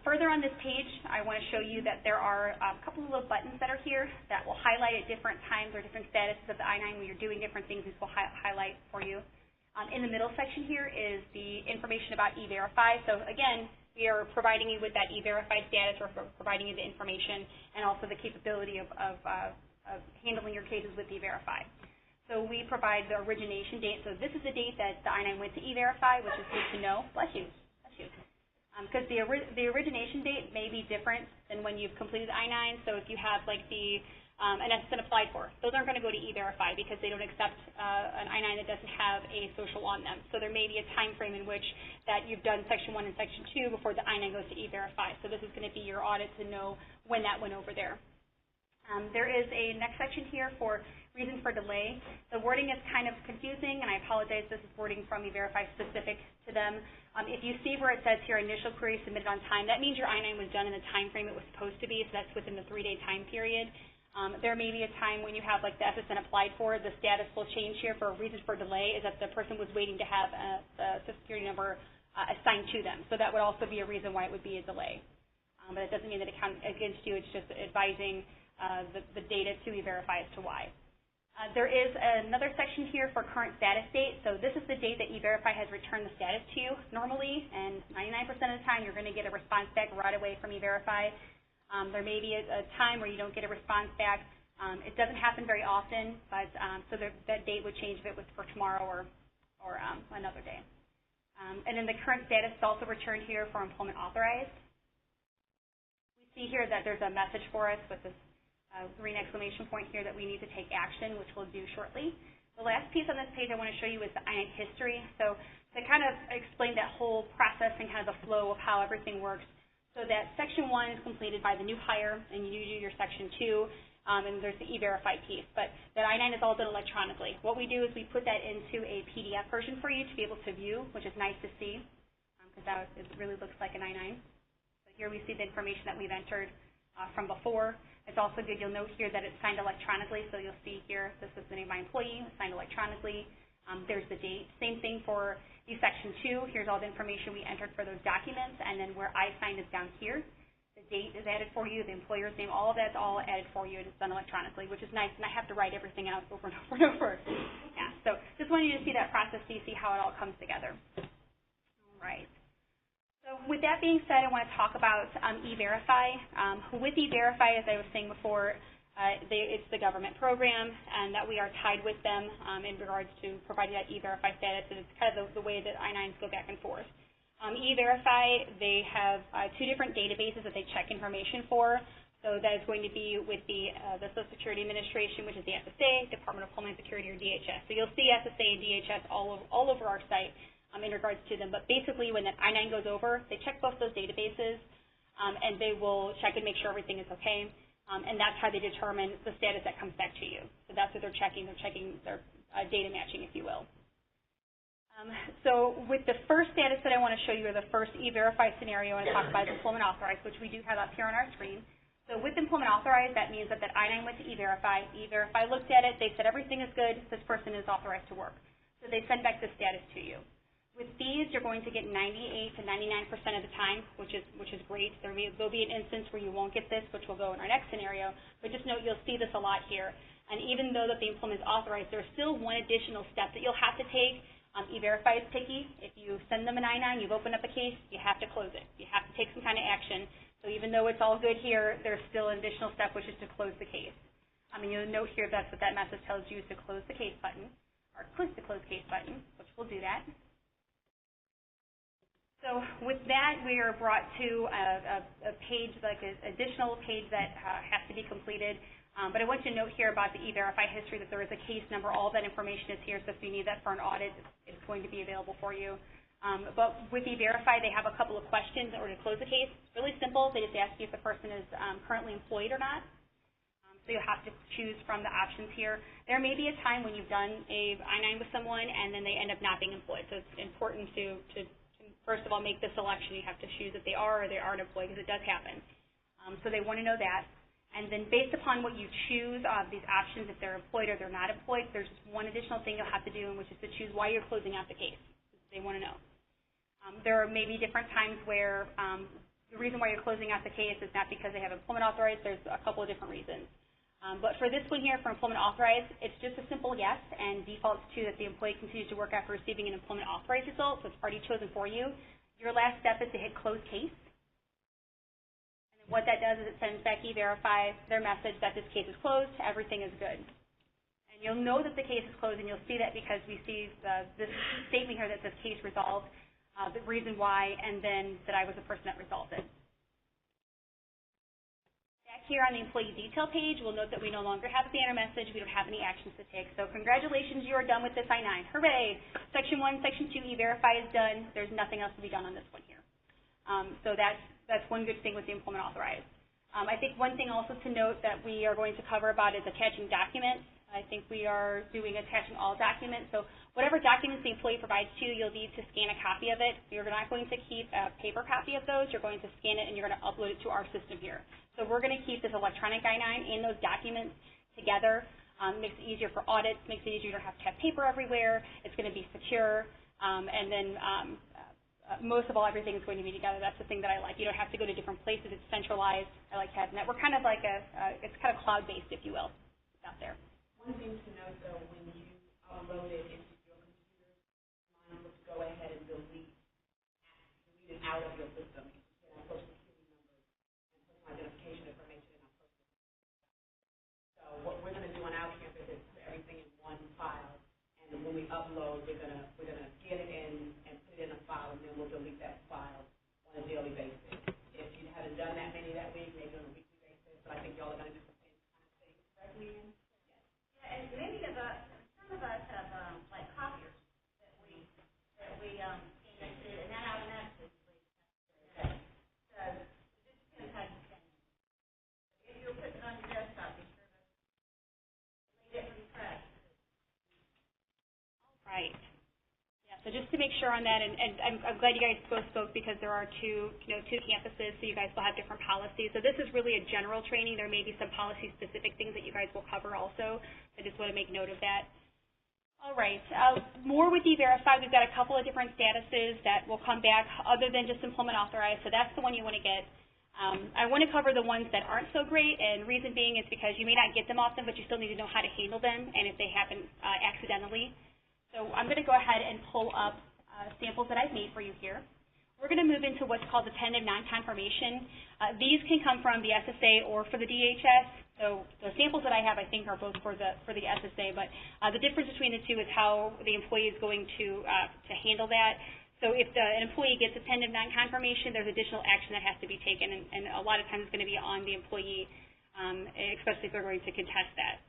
Further on this page, I want to show you that there are a couple of little buttons that are here that will highlight at different times or different statuses of the I-9 when you're doing different things. These will highlight for you. In the middle section here is the information about E-Verify. So again, we are providing you with that E-Verify status, or providing you the information and also the capability of handling your cases with E-Verify. So we provide the origination date. So this is the date that the I-9 went to E-Verify, which is good to know. Bless you. Bless you. Because the origination date may be different than when you've completed the I-9. So if you have like an SSN applied for, those aren't going to go to E-Verify because they don't accept an I-9 that doesn't have a social on them. So there may be a time frame in which that you've done Section 1 and Section 2 before the I-9 goes to E-Verify. So this is going to be your audit to know when that went over there. There is a next section here for reason for delay. The wording is kind of confusing, and I apologize. This is wording from E-Verify specific to them. If you see where it says here initial query submitted on time, that means your I-9 was done in the time frame it was supposed to be, so that's within the 3-day time period. There may be a time when you have like the SSN applied for, the status will change here for a reason for delay is that the person was waiting to have the Social Security number assigned to them. So that would also be a reason why it would be a delay. But it doesn't mean that it counts against you. It's just advising the data to E-Verify as to why. There is another section here for current status date. So this is the date that E-Verify has returned the status to you normally, and 99% of the time you're going to get a response back right away from E-Verify. There may be a time where you don't get a response back. It doesn't happen very often, but so that date would change if it was for tomorrow or another day. And then the current status is also returned here for employment authorized. We see here that there's a message for us with this green exclamation point here that we need to take action, which we'll do shortly. The last piece on this page I want to show you is the I-9 history. So to kind of explain that whole process and kind of the flow of how everything works. So that Section 1 is completed by the new hire, and you do your Section 2, and there's the E-Verify piece. But that I-9 is all done electronically. What we do is we put that into a PDF version for you to be able to view, which is nice to see, because it really looks like an I-9. So here we see the information that we've entered from before. It's also good, you'll note here that it's signed electronically, so you'll see here, this is the name of my employee, signed electronically. There's the date. Same thing for the Section 2. Here's all the information we entered for those documents, and then where I signed is down here. The date is added for you, the employer's name, all of that's all added for you, and it's done electronically, which is nice, and I have to write everything out over and over and over. Yeah, so just wanted you to see that process so you see how it all comes together. All right. So with that being said, I want to talk about E-Verify. With E-Verify, as I was saying before, it's the government program, and that we are tied with them in regards to providing that E-Verify status, and it's kind of the way that I-9s go back and forth. E-Verify, they have 2 different databases that they check information for. So that is going to be with the Social Security Administration, which is the SSA, Department of Homeland Security, or DHS. So you'll see SSA and DHS all over our site in regards to them. But basically, when that I-9 goes over, they check both those databases, and they will check and make sure everything is okay. And that's how they determine the status that comes back to you. So that's what they're checking. They're checking their data matching, if you will. So with the first status that I want to show you, or the first E-Verify scenario, I want to talk about is employment authorized, which we do have up here on our screen. So with employment authorized, that means that I-9 went to E-Verify. E-Verify looked at it. They said everything is good. This person is authorized to work. So they send back the status to you. With these, you're going to get 98 to 99% of the time, which is great. There'll be an instance where you won't get this, which will go in our next scenario. But just note, you'll see this a lot here. And even though that the employment is authorized, there's still one additional step that you'll have to take. E-Verify is picky. If you send them an I-9, you've opened up a case, you have to close it. You have to take some kind of action. So even though it's all good here, there's still an additional step, which is to close the case. You'll note here that's what that message tells you, is to close the case button, or click the close case button, which we'll do that. So with that, we are brought to a page, like an additional page that has to be completed. But I want you to note here about the E-Verify history that there is a case number. All that information is here, so if you need that for an audit, it's going to be available for you. But with E-Verify, they have a couple of questions in order to close the case. It's really simple. They just ask you if the person is currently employed or not. So you'll have to choose from the options here. There may be a time when you've done a I-9 with someone and then they end up not being employed. So it's important to first of all, make the selection. You have to choose if they are or they aren't employed, because it does happen. So they want to know that. And then based upon what you choose, these options, if they're employed or they're not employed, there's just one additional thing you'll have to do, which is to choose why you're closing out the case. They want to know. There may be different times where the reason why you're closing out the case is not because they have employment authorized. There's a couple of different reasons. But for this one here, for employment authorized, it's just a simple yes, and defaults to that the employee continues to work after receiving an employment authorized result, so it's already chosen for you. Your last step is to hit close case. And then what that does is it sends back E-Verify their message that this case is closed, everything is good. And you'll know that the case is closed, and you'll see that because we see this statement here that says case resolved, the reason why, and then that I was the person that resolved it. Here on the employee detail page, we'll note that we no longer have a banner message. We don't have any actions to take. So congratulations, you are done with this I-9. Hooray! Section 1, Section 2, E-Verify is done. There's nothing else to be done on this one here. So that's one good thing with the employment authorized. I think one thing also to note that we are going to cover about is attaching documents. I think we are doing attaching all documents. So whatever documents the employee provides to you, you'll need to scan a copy of it. You're not going to keep a paper copy of those. You're going to scan it and you're going to upload it to our system here. So we're going to keep this electronic I-9 and those documents together. Makes it easier for audits, makes it easier to have paper everywhere. It's going to be secure. And then most of all, everything is going to be together. That's the thing that I like. You don't have to go to different places. It's centralized. I like having that. We're kind of like it's kind of cloud-based, if you will, out there. One thing to note, though, when you upload it into your computer, mine will go ahead and delete it out of your system. You know, social security numbers and personal identification information in our personal. So what we're going to do on our campus is put everything in one file, and when we upload, we're gonna get it in and put it in a file, and then we'll delete that file on a daily basis. If you haven't done that many that week, maybe on a weekly basis, but I think y'all are going to do the same kind of thing correctly. And many of us, some of us have like copiers that we scan into, and that automatically deletes that. So it just depends how you scan it. If you're putting it on your desktop, be sure to delete it when you crash. Right. Yeah. So just to make sure on that, and I'm glad you guys both spoke because there are two campuses, so you guys will have different policies. So this is really a general training. There may be some policy-specific things that you guys will cover also. I just want to make note of that. All right. More with E-Verify. We've got a couple of different statuses that will come back other than just employment authorized. So that's the one you want to get. I want to cover the ones that aren't so great, and reason being is because you may not get them often, but you still need to know how to handle them, and if they happen accidentally. So I'm going to go ahead and pull up samples that I've made for you here. We're going to move into what's called the tentative non-confirmation. These can come from the SSA or for the DHS. So the samples that I have, I think, are both for the SSA. But the difference between the two is how the employee is going to handle that. So if an employee gets a tentative non-confirmation, there's additional action that has to be taken, and a lot of times it's going to be on the employee, especially if they're going to contest that.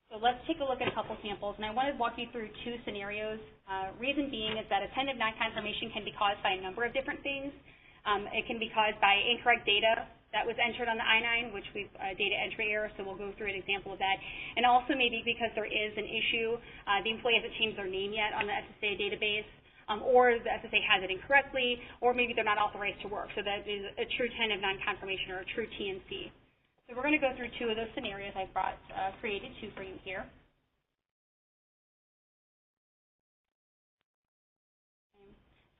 So let's take a look at a couple samples, and I want to walk you through two scenarios. Reason being is that a tentative non-confirmation can be caused by a number of different things. It can be caused by incorrect data that was entered on the I-9, which we've data entry error, so we'll go through an example of that. And also maybe because there is an issue, the employee hasn't changed their name yet on the SSA database, or the SSA has it incorrectly, or maybe they're not authorized to work. So that is a true tentative non-confirmation or a true TNC. So we're going to go through two of those scenarios. I've created two for you here.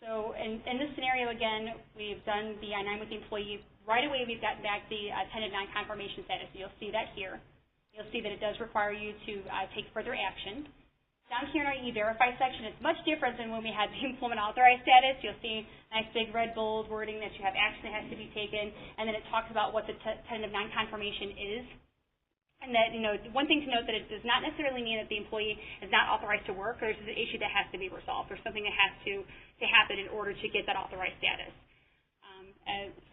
So in this scenario, again, we've done the I-9 with the employee. Right away, we've gotten back the tentative non-confirmation status. You'll see that here. You'll see that it does require you to take further action. Down here in our E-Verify section, it's much different than when we had the employment authorized status. You'll see nice big red bold wording that you have action that has to be taken, and then it talks about what the tentative non-confirmation is. And that, one thing to note that it does not necessarily mean that the employee is not authorized to work, or there's an issue that has to be resolved. There's something that has to happen in order to get that authorized status.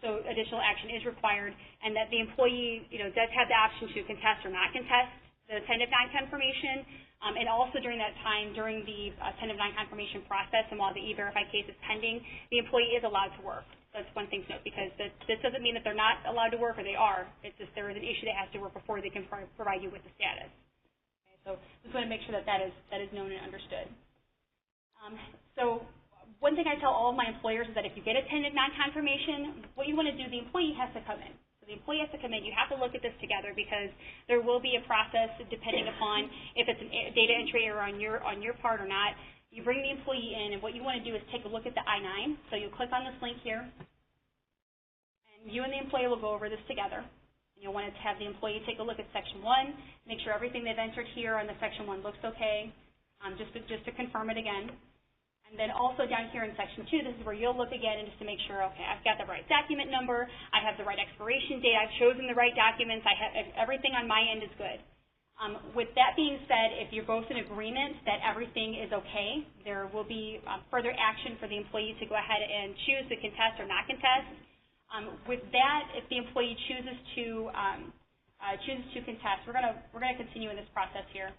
So additional action is required, and that the employee, does have the option to contest or not contest the tentative non-confirmation. And also during that time, during the tentative non-confirmation process, and while the E-Verify case is pending, the employee is allowed to work. That's one thing to note, because this doesn't mean that they're not allowed to work, or they are. It's just there is an issue that has to work before they can provide you with the status. Okay, so just want to make sure that that is known and understood. So one thing I tell all of my employers is that if you get a tentative non-confirmation, what you want to do, the employee has to come in. So the employee has to come in. You have to look at this together, because there will be a process depending upon if it's a data entry error on your part or not. You bring the employee in, and what you want to do is take a look at the I-9. So you'll click on this link here, and you and the employee will go over this together. And you'll want to have the employee take a look at Section 1, make sure everything they've entered here on the Section 1 looks okay, just to confirm it again. And then also down here in Section 2, this is where you'll look again and just to make sure, okay, I've got the right document number, I have the right expiration date, I've chosen the right documents, everything on my end is good. With that being said, if you're both in agreement that everything is okay, there will be further action for the employee to go ahead and choose to contest or not contest. With that, if the employee chooses to contest, we're going to continue in this process here.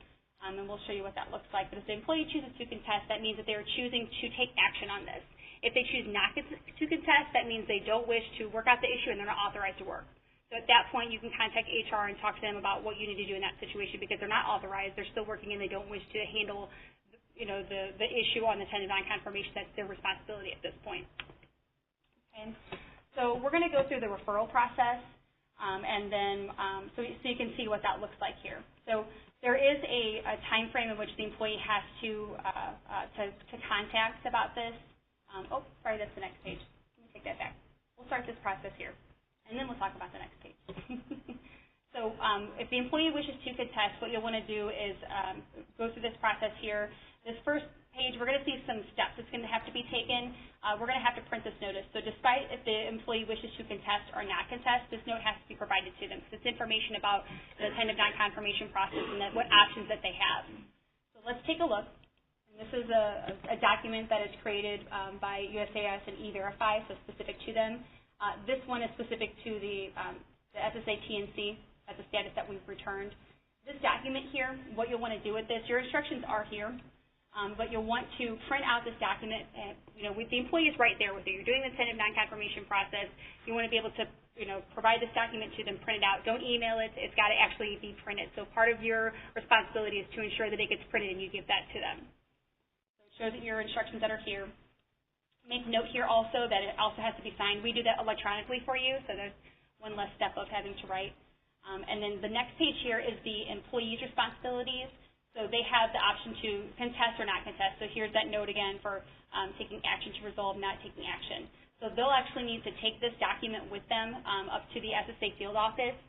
And we'll show you what that looks like. But if the employee chooses to contest, that means that they're choosing to take action on this. If they choose not to contest, that means they don't wish to work out the issue and they're not authorized to work. So at that point, you can contact HR and talk to them about what you need to do in that situation because they're not authorized. They're still working and they don't wish to handle, the issue on the tentative non-confirmation. That's their responsibility at this point. Okay. So we're going to go through the referral process, and then so you can see what that looks like here. So there is a time frame in which the employee has to contact about this. Sorry, that's the next page. Let me take that back. We'll start this process here, and then we'll talk about the next page. So if the employee wishes to contest, what you'll want to do is go through this process here. This first page, we're going to see some steps that's going to have to be taken. We're going to have to print this notice. So despite if the employee wishes to contest or not contest, this note has to be provided to them because it's information about the tentative non-confirmation process and what options that they have. So let's take a look. And this is a document that is created by USAS and E-Verify, so specific to them. This one is specific to the SSA TNC as a status that we've returned. This document here, what you'll want to do with this, your instructions are here. But you'll want to print out this document. With the employee is right there with you. You're doing the tentative non-confirmation process. You want to be able to, provide this document to them, print it out. Don't email it. It's got to actually be printed. So part of your responsibility is to ensure that it gets printed and you give that to them. So it shows that your instructions that are here. Make note here also that it also has to be signed. We do that electronically for you, so there's one less step of having to write. And then the next page here is the employee's responsibilities. So they have the option to contest or not contest. So here's that note again for taking action to resolve, not taking action. So they'll actually need to take this document with them up to the SSA field office.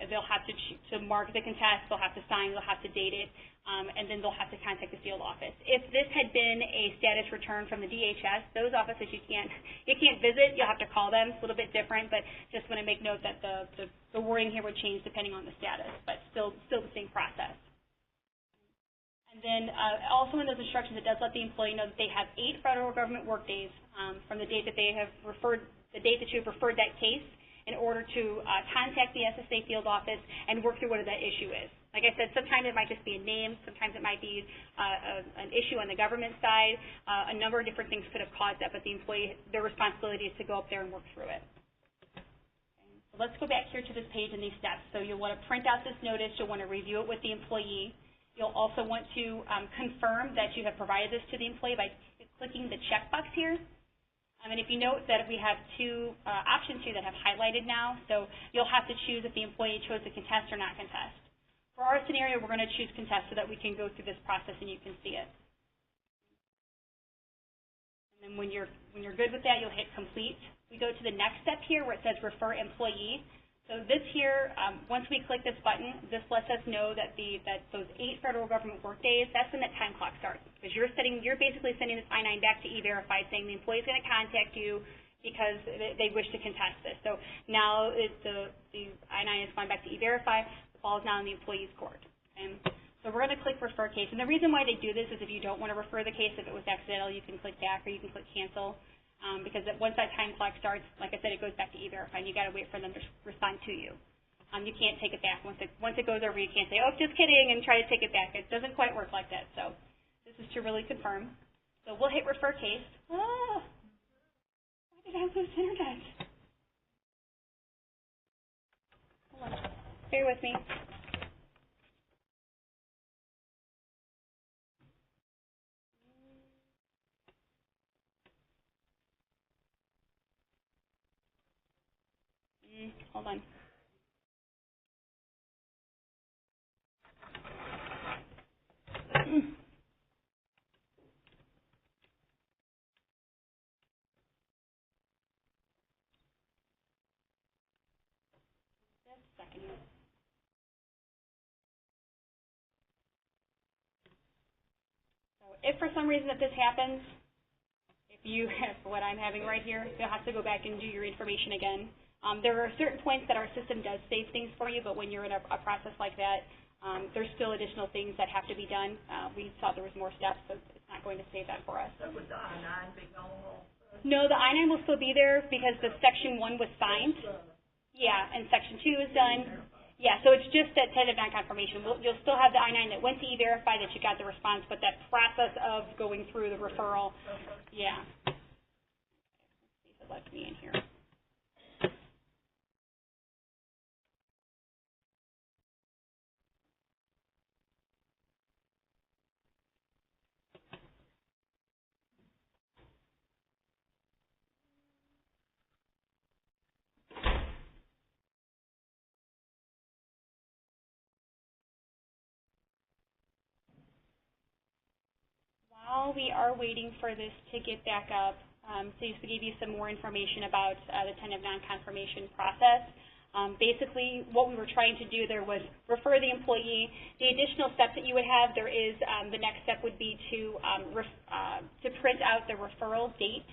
They'll have to mark the contest, they'll have to sign, they'll have to date it, and then they'll have to contact the field office. If this had been a status return from the DHS, those offices you can't visit, you'll have to call them. It's a little bit different, but just want to make note that the wording here would change depending on the status, but still the same process. And then also in those instructions, it does let the employee know that they have 8 federal government work days from the date that they have referred, the date that you have referred that case, in order to contact the SSA field office and work through what that issue is. Like I said, sometimes it might just be a name, sometimes it might be an issue on the government side. A number of different things could have caused that, but the employee, their responsibility is to go up there and work through it. Okay. So let's go back here to this page and these steps. So you'll want to print out this notice, you'll want to review it with the employee. You'll also want to confirm that you have provided this to the employee by clicking the checkbox here. And if you note that we have 2 options here that have highlighted now, so you'll have to choose if the employee chose to contest or not contest. For our scenario, we're going to choose contest so that we can go through this process and you can see it. And then when you're good with that, you'll hit complete. We go to the next step here where it says refer employee. So this here, once we click this button, this lets us know that those 8 federal government work days, that's when that time clock starts. Because you're basically sending this I-9 back to E-Verify saying the employee is going to contact you because they wish to contest this. So now the I-9 is going back to E-Verify. The ball is now in the employee's court. And so we're going to click refer case. And the reason why they do this is if you don't want to refer the case, if it was accidental, you can click back or you can click cancel. Because once that time clock starts, like I said, it goes back to E-Verify, and you got to wait for them to respond to you. You can't take it back. Once it goes over, you can't say, oh, just kidding, and try to take it back. It doesn't quite work like that. So this is to really confirm. So we'll hit refer case. Oh, why did I lose internet? Hold on. Bear with me. Hold on. Just a second. So if for some reason that this happens, if you have what I'm having right here, you'll have to go back and do your information again. There are certain points that our system does save things for you, but when you're in a process like that, there's still additional things that have to be done. We thought there was more steps, so it's not going to save that for us. So would the I-9 be gone also? No, the I-9 will still be there because the Section 1 was signed. Yeah, and Section 2 is done. Yeah, so it's just that tentative non-confirmation. You'll still have the I-9 that went to E-Verify that you got the response, but that process of going through the referral, yeah. Let's see if it lets me in here. while we are waiting for this to get back up, just to give you some more information about the tentative non-confirmation process. Basically, what we were trying to do there was refer the employee. The additional steps that you would have, there is the next step would be to print out the referral date.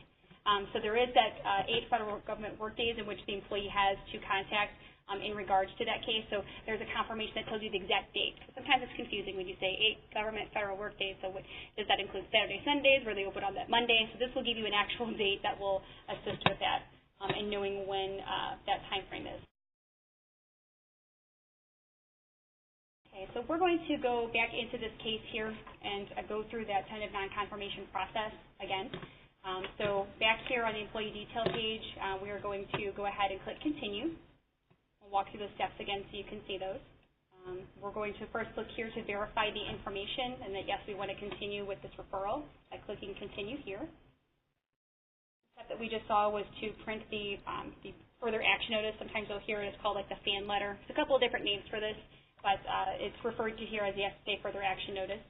So there is that 8 federal government workdays in which the employee has to contact in regards to that case. So there's a confirmation that tells you the exact date. Sometimes it's confusing when you say 8 government federal workdays. So does that include Saturday, Sundays? Were they open on that Monday? So this will give you an actual date that will assist with that and knowing when that time frame is. Okay, so we're going to go back into this case here and go through that tentative non-confirmation process again. So back here on the employee detail page, we are going to go ahead and click continue. We'll walk through those steps again so you can see those. We're going to first click here to verify the information and that, yes, we want to continue with this referral by clicking continue here. The step that we just saw was to print the further action notice. Sometimes you'll hear it, it's called like the fan letter. There's a couple of different names for this, but it's referred to here as the SSA further action notice.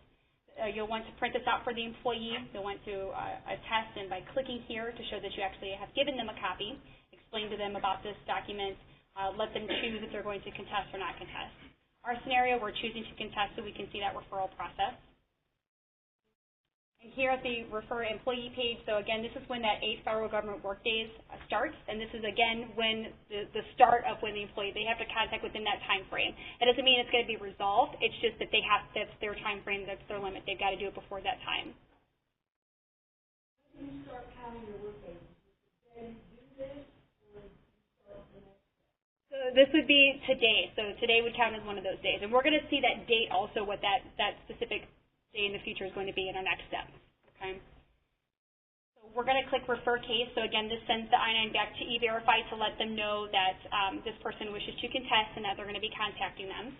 You'll want to print this out for the employee. You'll want to attest, and by clicking here to show that you actually have given them a copy, explain to them about this document, let them choose if they're going to contest or not contest. Our scenario, we're choosing to contest so we can see that referral process. And here at the refer employee page, so again, this is when that 8 federal government workdays starts, and this is again when the start of when the employee, they have to contact within that time frame. It doesn't mean it's going to be resolved, it's just that they have, that's their time frame, that's their limit. They've got to do it before that time. When you start counting your workdays, then do this, or start the next day? So this would be today, so today would count as one of those days. And we're going to see that date also, what that specific day in the future is going to be in our next step. Okay. So we're going to click refer case. So again, this sends the I-9 back to E-Verify to let them know that this person wishes to contest and that they're going to be contacting them.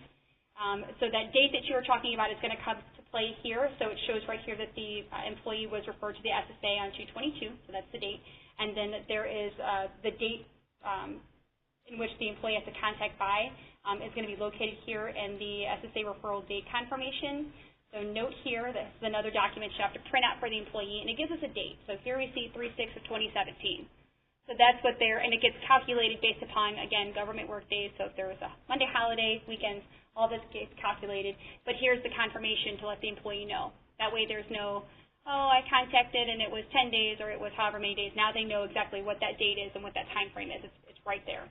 So that date that you were talking about is going to come to play here. So it shows right here that the employee was referred to the SSA on 2/22. So that's the date. And then there is the date in which the employee has to contact by is going to be located here in the SSA referral date confirmation. So note here, this is another document you have to print out for the employee, and it gives us a date. So here we see 3/6 of 2017. So that's what they're, and it gets calculated based upon, again, government work days. So if there was a Monday holiday, weekends, all this gets calculated. But here's the confirmation to let the employee know. That way there's no, oh, I contacted and it was 10 days or it was however many days. Now they know exactly what that date is and what that time frame is. It's right there.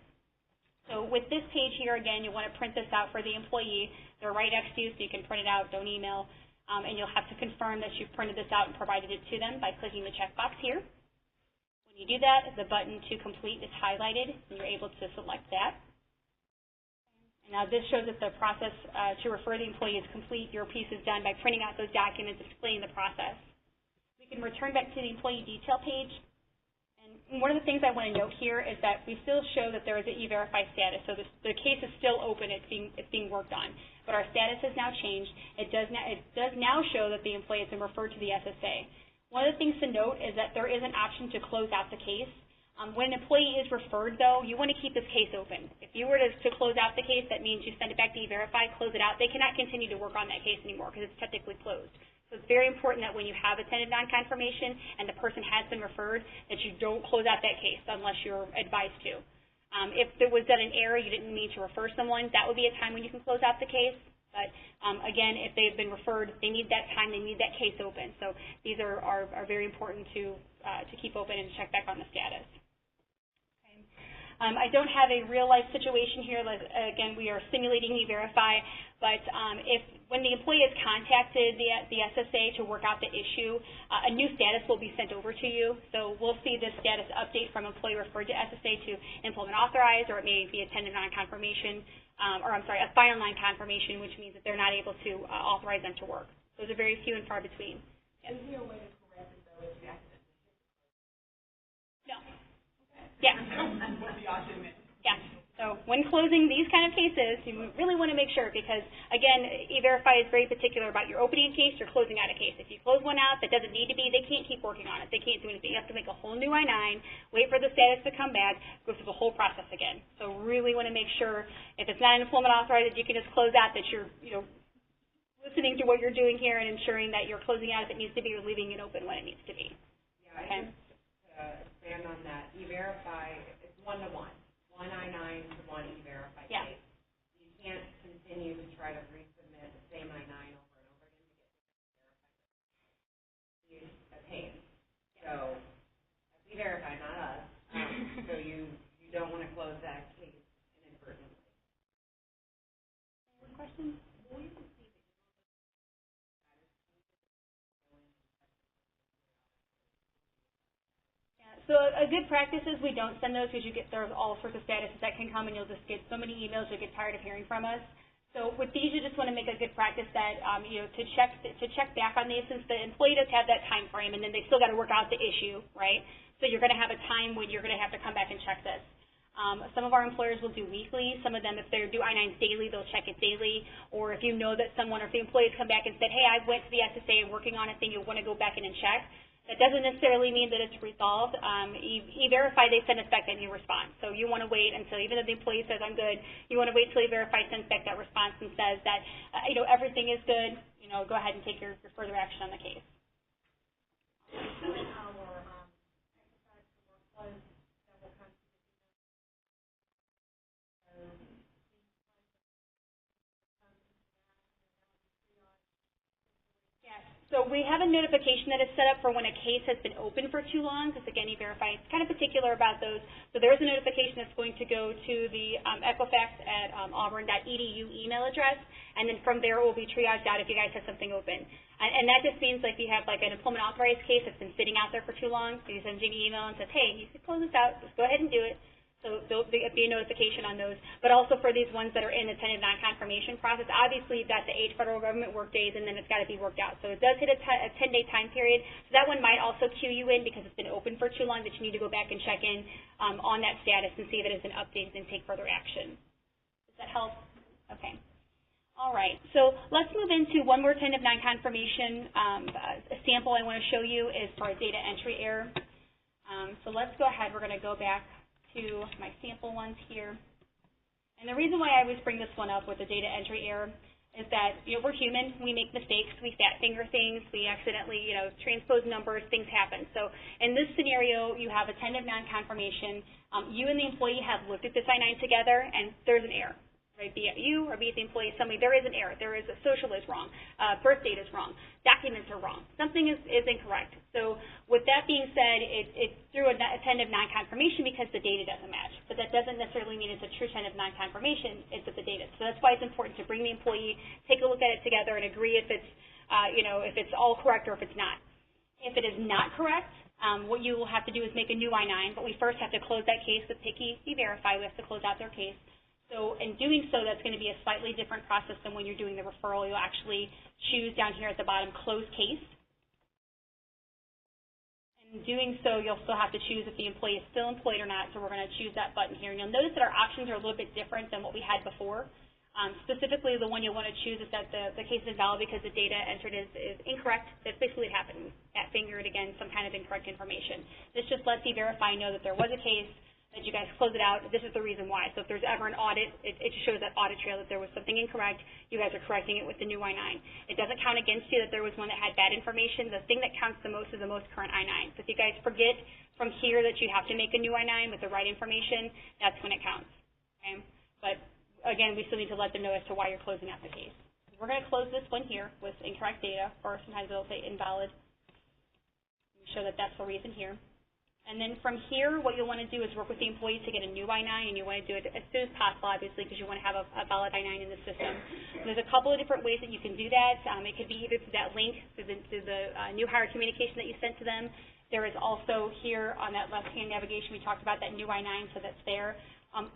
So with this page here, again, you'll want to print this out for the employee. They're right next to you, so you can print it out, don't email. And you'll have to confirm that you've printed this out and provided it to them by clicking the checkbox here. When you do that, the button to complete is highlighted, and you're able to select that. And now this shows that the process to refer the employee is complete. Your piece is done by printing out those documents, explaining the process. We can return back to the employee detail page. And one of the things I want to note here is that we still show that there is an E-Verify status. So the case is still open. It's being worked on. But our status has now changed. It does now show that the employee has been referred to the SSA. One of the things to note is that there is an option to close out the case. When an employee is referred, though, you want to keep this case open. If you were to close out the case, that means you send it back to E-Verify, close it out. They cannot continue to work on that case anymore because it's technically closed. So it's very important that when you have a tentative non-confirmation and the person has been referred, that you don't close out that case unless you're advised to. If there was done an error, you didn't need to refer someone, that would be a time when you can close out the case. But again, if they've been referred, they need that time, they need that case open. So these are very important to keep open and check back on the status. Okay. I don't have a real-life situation here. Again, we are simulating E-Verify. But when the employee has contacted the SSA to work out the issue, a new status will be sent over to you. So we'll see this status update from employee referred to SSA to employment authorized, or it may be a tentative non-confirmation, a final non-confirmation, which means that they're not able to authorize them to work. Those are very few and far between. Is there a way to correct it, though, if you accidentally? No. Yeah. Yeah. So when closing these kind of cases, you really want to make sure because, again, E-Verify is very particular about your opening a case, you're closing out a case. If you close one out that doesn't need to be, they can't keep working on it. They can't do anything. You have to make a whole new I-9, wait for the status to come back, go through the whole process again. So really want to make sure if it's not an employment authorized, that you can just close out, that you're, listening to what you're doing here and ensuring that you're closing out if it needs to be or leaving it open when it needs to be. Yeah, Okay. I just expand on that. E-Verify, it's one-to-one, one I-9 to one E-Verify Yeah. case. You can't continue to try to resubmit the same I-9 over and over again to get E-Verify. A pain. So, that's E-Verify, not us. So you don't want to close that case inadvertently. Any more questions? So a good practice is we don't send those because there's all sorts of statuses that can come and you'll just get so many emails you'll get tired of hearing from us. So with these, you just want to make a good practice that to check back on these, since the employee does have that time frame and then they still got to work out the issue, right? So you're going to have a time when you're going to have to come back and check this. Some of our employers will do weekly. Some of them, if they do I-9s daily, they'll check it daily. Or if you know that someone, or if the employees come back and said, hey, I went to the SSA and working on a thing, you'll want to go back in and check. That doesn't necessarily mean that it's resolved. E-Verify, they send us back a new response. So you want to wait until, even if the employee says, I'm good, you want to wait until E-Verify sends back that response and says that, everything is good, go ahead and take your further action on the case. So we have a notification that is set up for when a case has been open for too long, because again, E-Verify is kind of particular about those. So there is a notification that's going to go to the Equifax at auburn.edu email address, and then from there it will be triaged out if you guys have something open. And that just means like you have like an employment authorized case that's been sitting out there for too long, so you send Jimmy an email and says, hey, you should close this out, just go ahead and do it. So there'll be a notification on those. But also for these ones that are in the tentative non-confirmation process, obviously you've got the 8 federal government work days, and then it's got to be worked out. So it does hit a 10-day time period. So that one might also queue you in because it's been open for too long that you need to go back and check in on that status and see if it has been updated and take further action. Does that help? Okay. All right. So let's move into one more tentative non-confirmation. A sample I want to show you is for a data entry error. So let's go ahead. We're going to go back to my sample ones here. And the reason why I always bring this one up with the data entry error is that, we're human, we make mistakes, we fat finger things, we accidentally, transpose numbers, things happen. So in this scenario, you have a tentative non-confirmation. You and the employee have looked at this I-9 together, and there's an error. Right, be it you or be it the employee, there is an error. There is a social is wrong, birth date is wrong, documents are wrong, something is incorrect. So with that being said, it's through a tentative non-confirmation because the data doesn't match. But that doesn't necessarily mean it's a true tentative non-confirmation, it's that the data. So that's why it's important to bring the employee, take a look at it together and agree if it's, if it's all correct or if it's not. If it is not correct, what you will have to do is make a new I-9, but we first have to close that case with Picky E-Verify. We have to close out their case. So in doing so, that's going to be a slightly different process than when you're doing the referral. You'll actually choose down here at the bottom, close case. In doing so, you'll still have to choose if the employee is still employed or not, so we're going to choose that button here. And you'll notice that our options are a little bit different than what we had before. Specifically, the one you'll want to choose is that the case is invalid because the data entered is incorrect. That's basically what happened. At fingered, again, some kind of incorrect information. This just lets E-Verify know that there was a case, that you guys close it out. This is the reason why. So if there's ever an audit, it just shows that audit trail that there was something incorrect. You guys are correcting it with the new I-9. It doesn't count against you that there was one that had bad information. The thing that counts the most is the most current I-9. So if you guys forget from here that you have to make a new I-9 with the right information, that's when it counts. Okay? But again, we still need to let them know as to why you're closing out the case. We're going to close this one here with incorrect data, or sometimes it'll say invalid. Show that that's the reason here. And then from here, what you'll want to do is work with the employee to get a new I-9, and you want to do it as soon as possible, obviously, because you want to have a valid I-9 in the system. There's a couple of different ways that you can do that. It could be either through that link, through the new hire communication that you sent to them. There is also here on that left-hand navigation, we talked about that new I-9, so that's there.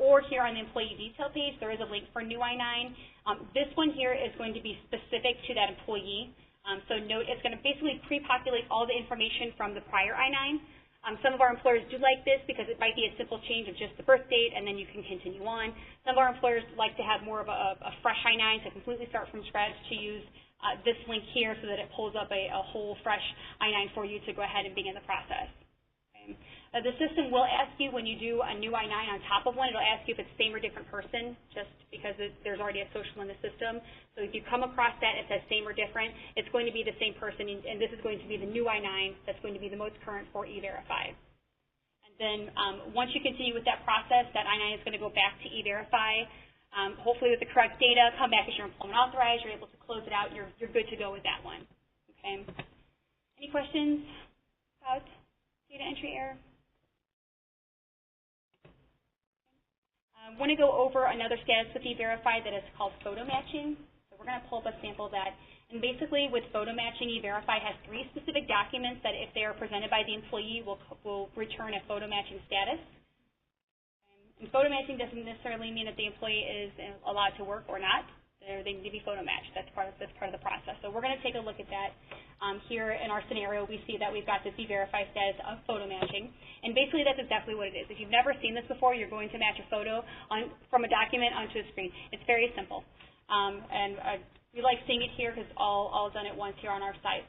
Or here on the employee detail page, there is a link for new I-9. This one here is going to be specific to that employee. So note, it's going to basically pre-populate all the information from the prior I-9. Some of our employers do like this because it might be a simple change of just the birth date and then you can continue on. Some of our employers like to have more of a fresh I-9 to completely start from scratch, to use this link here so that it pulls up a whole fresh I-9 for you to go ahead and begin the process. Okay. The system will ask you when you do a new I-9 on top of one, it'll ask you if it's same or different person, just because there's already a social in the system. So if you come across that, it says same or different, it's going to be the same person, and this is going to be the new I-9 that's going to be the most current for E-Verify. And then once you continue with that process, that I-9 is going to go back to E-Verify. Hopefully with the correct data, come back as your employment authorized, you're able to close it out, you're good to go with that one. Okay. Any questions about data entry error? I want to go over another status with E-Verify that is called photo matching. So we're going to pull up a sample of that. And basically with photo matching, E-Verify has 3 specific documents that if they are presented by the employee will return a photo matching status. And photo matching doesn't necessarily mean that the employee is allowed to work or not. They need to be photo matched. That's part of the process. So we're going to take a look at that. Here in our scenario, we see that we've got this E-Verify status of photo matching. And basically, that's exactly what it is. If you've never seen this before, you're going to match a photo from a document onto a screen. It's very simple. We like seeing it here because it's all done at once here on our site.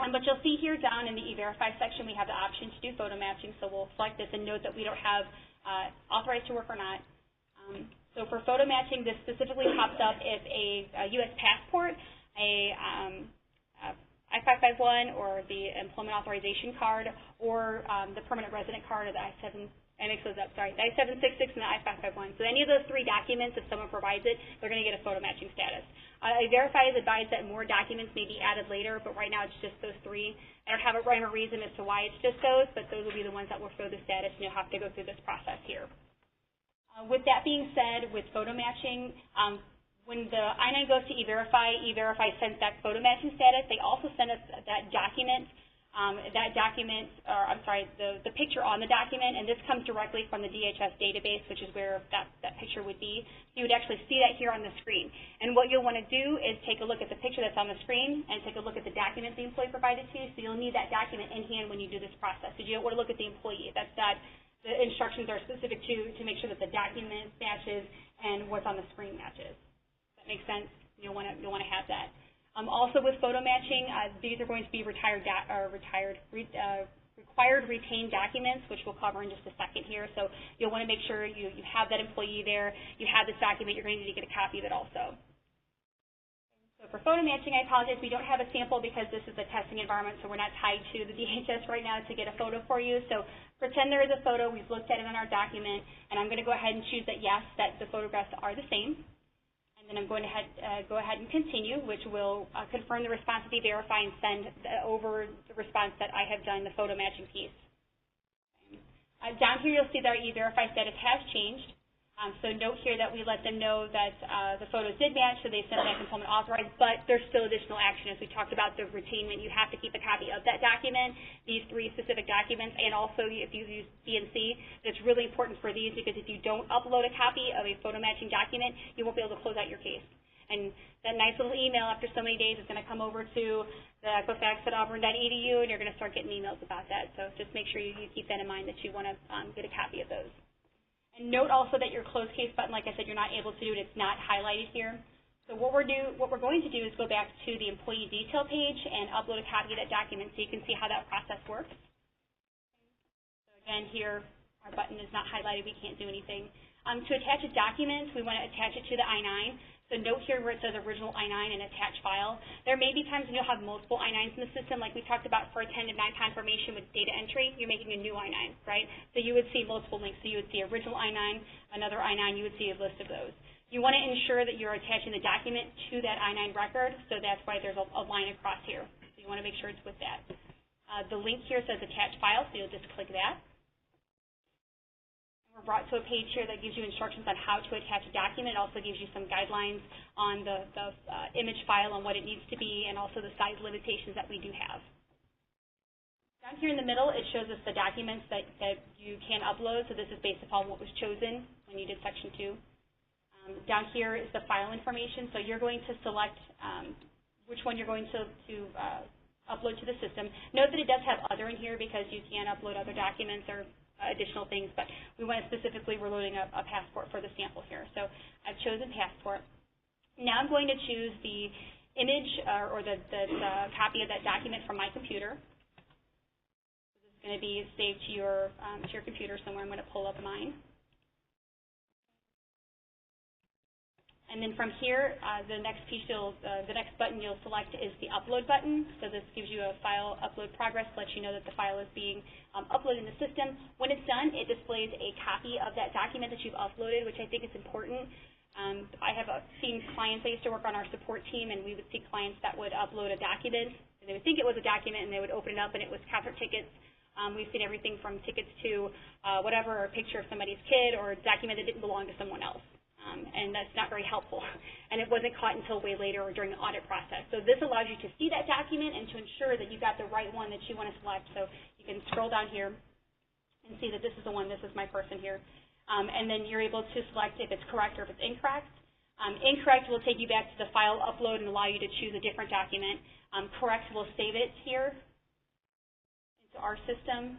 But you'll see here down in the E-Verify section, we have the option to do photo matching. So we'll select this and note that we don't have authorized to work or not. So for photo matching, this specifically pops up if a U.S. passport, a I-551 or the employment authorization card, or the permanent resident card or the I-7, I mix those up, sorry, the I-766 and the I-551. So any of those 3 documents, if someone provides it, they're going to get a photo matching status. E-Verify is advised that more documents may be added later, but right now it's just those 3. I don't have a rhyme or reason as to why it's just those, but those will be the ones that will show the status, and you'll have to go through this process here. With that being said, with photo matching, when the I-9 goes to E-Verify, E-Verify sends that photo matching status. They also send us that document, the picture on the document, and this comes directly from the DHS database, which is where that picture would be. You would actually see that here on the screen. And what you'll want to do is take a look at the picture that's on the screen and take a look at the document the employee provided to you. So you'll need that document in hand when you do this process. So you don't want to look at the employee. The instructions are specific to make sure that the document matches and what's on the screen matches. Does that make sense? You'll want to have that. Also with photo matching, these are going to be required retained documents, which we'll cover in just a second here. So you'll want to make sure you have that employee there, you have this document, you're going to need to get a copy of it also. So for photo matching, I apologize, we don't have a sample because this is a testing environment, so we're not tied to the DHS right now to get a photo for you. So pretend there is a photo, we've looked at it on our document, and I'm going to go ahead and choose that yes, that the photographs are the same. And then I'm going to go ahead and continue, which will confirm the response to E-Verify and send over the response that I have done, the photo matching piece. Down here you'll see that our E-Verify status has changed. So note here that we let them know that the photos did match, so they sent that component authorized, but there's still additional action. As we talked about the retainment, you have to keep a copy of that document, these 3 specific documents, and also if you use DNC, it's really important for these because if you don't upload a copy of a photo matching document, you won't be able to close out your case. And that nice little email after so many days is going to come over to the equifax@auburn.edu, and you're going to start getting emails about that. So just make sure you keep that in mind that you want to get a copy of those. And note also that your close case button, like I said, you're not able to do it. It's not highlighted here. So what we're going to do is go back to the employee detail page and upload a copy of that document so you can see how that process works. So again, here our button is not highlighted. We can't do anything. To attach a document, we want to attach it to the I-9. So note here where it says original I-9 and attach file. There may be times when you'll have multiple I-9s in the system, like we talked about for a 1099 confirmation with data entry. You're making a new I-9, right? So you would see multiple links. So you would see original I-9, another I-9, you would see a list of those. You want to ensure that you're attaching the document to that I-9 record, so that's why there's a line across here. So you want to make sure it's with that. The link here says attach file, so you'll just click that. We're brought to a page here that gives you instructions on how to attach a document. It also gives you some guidelines on the image file and what it needs to be, and also the size limitations that we do have. Down here in the middle, it shows us the documents that you can upload. So this is based upon what was chosen when you did Section 2. Down here is the file information. So you're going to select which one you're going to upload to the system. Note that it does have other in here because you can upload other documents or additional things, but we want to specifically, we're loading a passport for the sample here. So I've chosen passport. Now I'm going to choose the image or the copy of that document from my computer. This is going to be saved to your computer somewhere. I'm going to pull up mine. And then from here, the next button you'll select is the upload button. So this gives you a file upload progress, lets you know that the file is being uploaded in the system. When it's done, it displays a copy of that document that you've uploaded, which I think is important. I have seen clients, I used to work on our support team, and we would see clients that would upload a document, and they would think it was a document, and they would open it up, and it was concert tickets. We've seen everything from tickets to whatever, a picture of somebody's kid, or a document that didn't belong to someone else. And that's not very helpful. And it wasn't caught until way later or during the audit process. So this allows you to see that document and to ensure that you got the right one that you want to select. So you can scroll down here and see that this is the one, this is my person here. And then you're able to select if it's correct or if it's incorrect. Incorrect will take you back to the file upload and allow you to choose a different document. Correct will save it here into our system.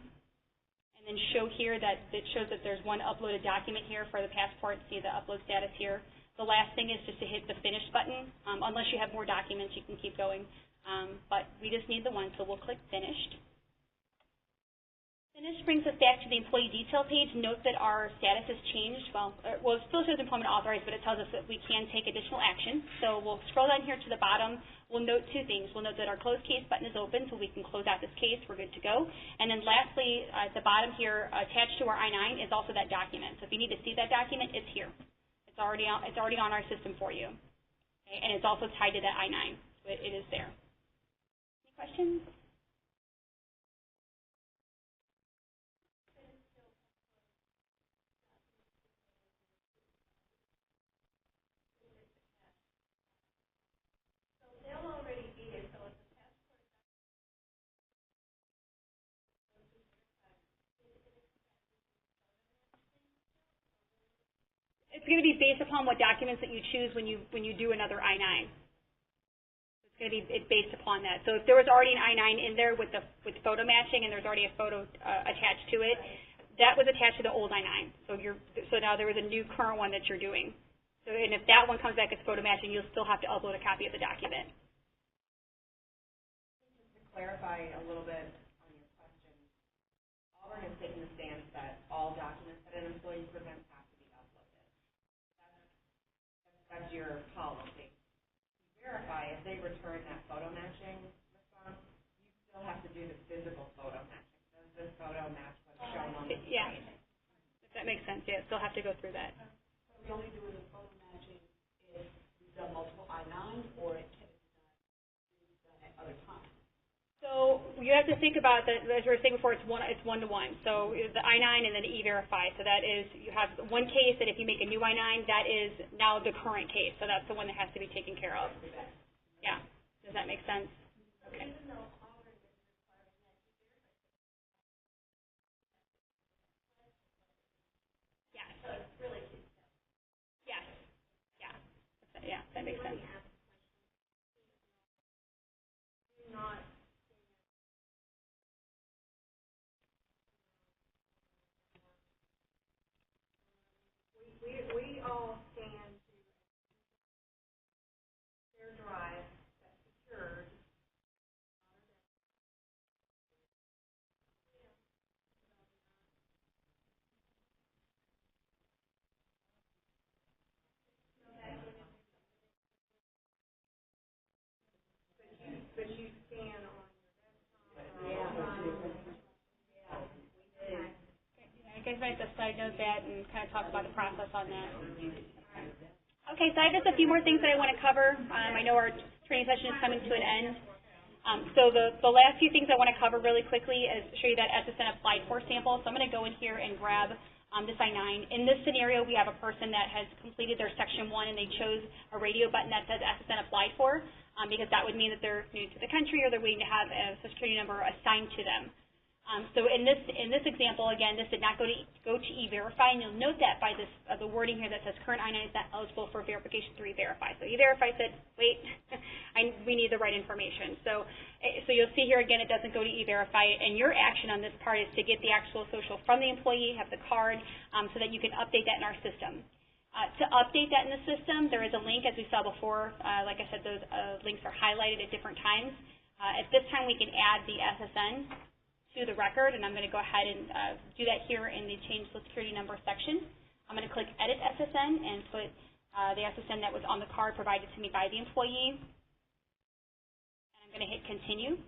And then show here that it shows that there's one uploaded document here for the passport. See the upload status here. The last thing is just to hit the finish button. Unless you have more documents, you can keep going. But we just need the one, so we'll click finished. Finish brings us back to the employee detail page. Note that our status has changed. Well, it still shows employment authorized, but it tells us that we can take additional action. So we'll scroll down here to the bottom. We'll note two things. We'll note that our closed case button is open, so we can close out this case. We're good to go. And then lastly, at the bottom here, attached to our I-9 is also that document. So if you need to see that document, it's here. It's already on our system for you. Okay? And it's also tied to that I-9. So it is there. Any questions? It's going to be based upon what documents that you choose when you do another I-9. It's going to be based upon that. So if there was already an I-9 in there with photo matching and there's already a photo attached to it, that was attached to the old I-9. So now there was a new current one that you're doing. So and if that one comes back as photo matching, you'll still have to upload a copy of the document. Just to clarify a little bit on your question, Auburn has taken the stance that all documents that an employee presents have to be uploaded. That's your policy. To verify, if they return that photo matching response, you still have to do the physical photo matching. Does this photo match what's shown on the screen? Yeah, if that makes sense. Yeah, still have to go through that. So we only do the photo matching if we've done multiple I-9s, or it can be done at other times? So you have to think about that, as we were saying before, it's one-to-one. So the I-9 and then E-Verify. So that is, you have one case that if you make a new I-9, that is now the current case. So that's the one that has to be taken care of. Yeah. Does that make sense? Okay. Yes. Yes. Yeah. Yeah, that makes sense. We all scan to their drive that's secured. But you scan on your desktop. I guess I have to side note that and kind of talk about the process on that. Okay, so I have just a few more things that I want to cover. I know our training session is coming to an end. So the last few things I want to cover really quickly is show you that SSN applied for sample. So I'm going to go in here and grab this I-9. In this scenario, we have a person that has completed their Section 1 and they chose a radio button that says SSN applied for because that would mean that they're new to the country or they're waiting to have a Social Security number assigned to them. So in this example, again, this did not go to E-Verify, and you'll note that by this the wording here that says current I-9 is not eligible for verification through E-Verify. So E-Verify said, wait, we need the right information. So you'll see here again, it doesn't go to E-Verify, and your action on this part is to get the actual social from the employee, have the card, so that you can update that in our system. To update that in the system, there is a link, as we saw before. Like I said, those links are highlighted at different times. At this time, we can add the SSN to the record, and I'm going to go ahead and do that here in the Change Social Security Number section. I'm going to click Edit SSN and put the SSN that was on the card provided to me by the employee. And I'm going to hit Continue.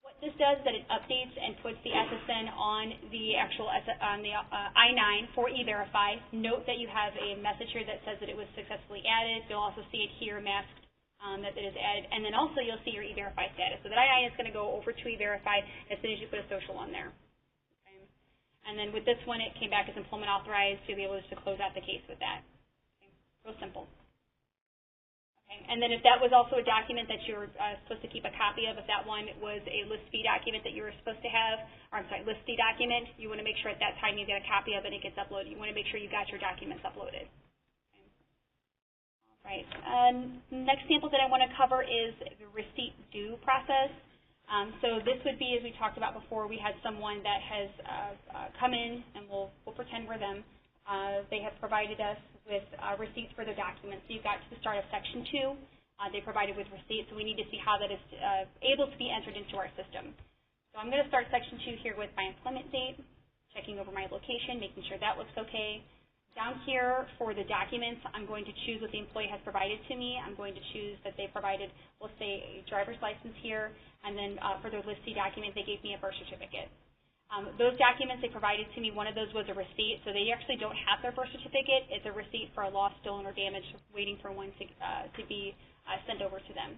What this does is that it updates and puts the SSN on the actual I-9 for E-Verify. Note that you have a message here that says that it was successfully added. You'll also see it here masked that it is added. And then also you'll see your E-Verify status. So that I-9 is going to go over to E-Verify as soon as you put a social on there. Okay. And then with this one, it came back as employment authorized. You'll be able to close out the case with that. Real simple. Okay. And then if that was also a document that you were supposed to keep a copy of, if that one was a list fee document that you were supposed to have, or I'm sorry, list fee document, you want to make sure at that time you get a copy of it and it gets uploaded. You want to make sure you got your documents uploaded. Okay. All right. Next sample that I want to cover is the receipt due process. So this would be, as we talked about before, we had someone that has come in, and we'll pretend we're them. They have provided us with receipts for their documents. So you got to the start of Section 2. They provided with receipts, so we need to see how that is able to be entered into our system. So I'm going to start Section 2 here with my employment date, checking over my location, making sure that looks okay. Down here for the documents, I'm going to choose what the employee has provided to me. I'm going to choose that they provided, we'll say, a driver's license here, and then for their list C document, they gave me a birth certificate. Those documents they provided to me, one of those was a receipt, so they actually don't have their birth certificate. It's a receipt for a lost, stolen, or damaged, waiting for one to be sent over to them.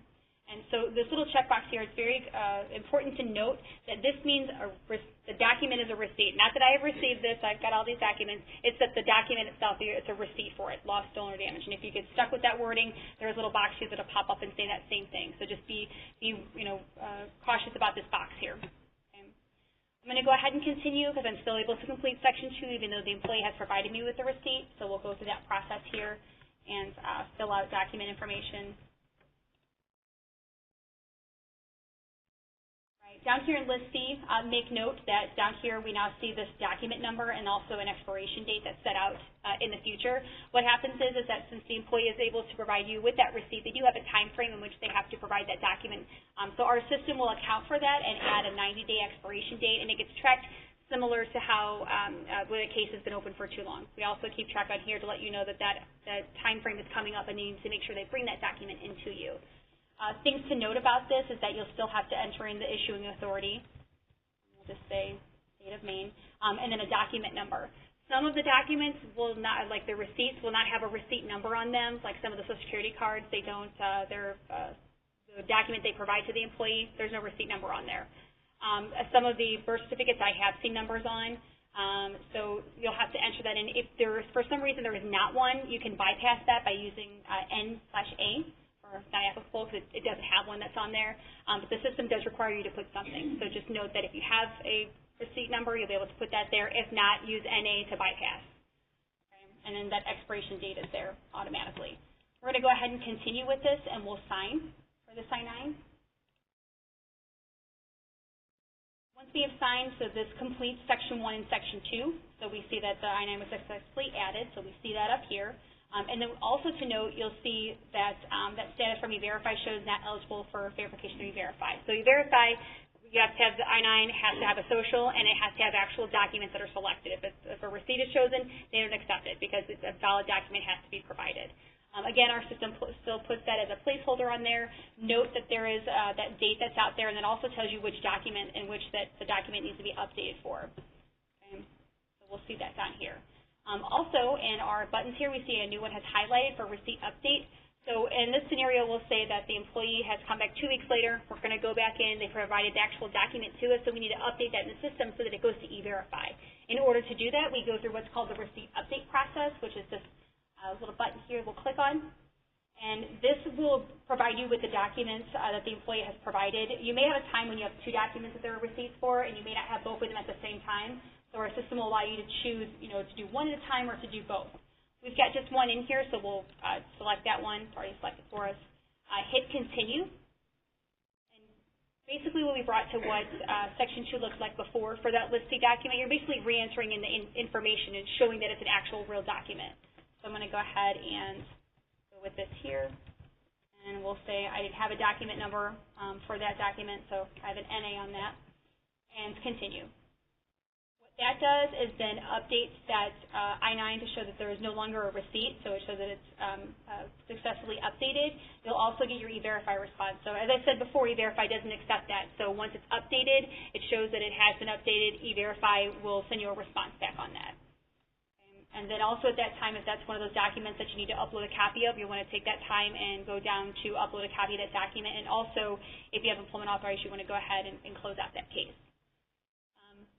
And so this little checkbox here is very important to note that this means the document is a receipt. Not that I have received this, I've got all these documents. It's that the document itself, it's a receipt for it, lost, stolen, or damaged. And if you get stuck with that wording, there's little boxes that will pop up and say that same thing. So just be cautious about this box here. I'm going to go ahead and continue because I'm still able to complete Section 2 even though the employee has provided me with the receipt. So we'll go through that process here and fill out document information. Right. Down here in List C, make note that down here we now see this document number and also an expiration date that's set out in the future. What happens is that since the employee is able to provide you with that receipt, they do have a time frame in which they have to provide that document. So our system will account for that and add a 90-day expiration date, and it gets tracked similar to how when a case has been open for too long. We also keep track on here to let you know that that time frame is coming up and they need to make sure they bring that document into you. Things to note about this is that you'll still have to enter in the issuing authority. We'll just say state of Maine, and then a document number. Some of the documents will not, like the receipts, will not have a receipt number on them. Like some of the Social Security cards, they don't. The document they provide to the employee, there's no receipt number on there. Some of the birth certificates I have seen numbers on, so you'll have to enter that in. If there, for some reason, there is not one, you can bypass that by using N/A. It's not applicable because it doesn't have one that's on there, but the system does require you to put something. So just note that if you have a receipt number, you'll be able to put that there. If not, use NA to bypass. Okay? And then that expiration date is there automatically. We're going to go ahead and continue with this, and we'll sign for this I-9. Once we have signed, so this completes Section 1 and Section 2. So we see that the I-9 was successfully added, so we see that up here. And then also to note, you'll see that that status from E-Verify shows not eligible for verification through E-Verify. So E-Verify, you have to have the I-9, has to have a social, and it has to have actual documents that are selected. If a receipt is chosen, they don't accept it because it's a valid document has to be provided. Again, our system still puts that as a placeholder on there. Note that there is that date that's out there, and then also tells you which document in which that the document needs to be updated for. Okay? So we'll see that down here. Also, in our buttons here, we see a new one has highlighted for receipt update. So in this scenario, we'll say that the employee has come back 2 weeks later. We're going to go back in. They provided the actual document to us, so we need to update that in the system so that it goes to E-Verify. In order to do that, we go through what's called the receipt update process, which is this little button here we'll click on. And this will provide you with the documents that the employee has provided. You may have a time when you have 2 documents that there are receipts for, and you may not have both of them at the same time. So our system will allow you to choose, to do one at a time or to do both. We've got just one in here, so we'll select that one. It's already selected for us. Hit Continue. And basically what we brought to what Section 2 looked like before for that List C document, you're basically re-entering in the information and showing that it's an actual real document. So I'm going to go ahead and go with this here. And we'll say I have a document number for that document, so I have an NA on that. and continue. What that does is then updates that I-9 to show that there is no longer a receipt, so it shows that it's successfully updated. You'll also get your E-Verify response. So as I said before, E-Verify doesn't accept that. So once it's updated, it shows that it has been updated. E-Verify will send you a response back on that. And then also at that time, if that's one of those documents that you need to upload a copy of, you want to take that time and go down to upload a copy of that document. And also, if you have employment authorized, you want to go ahead and close out that case.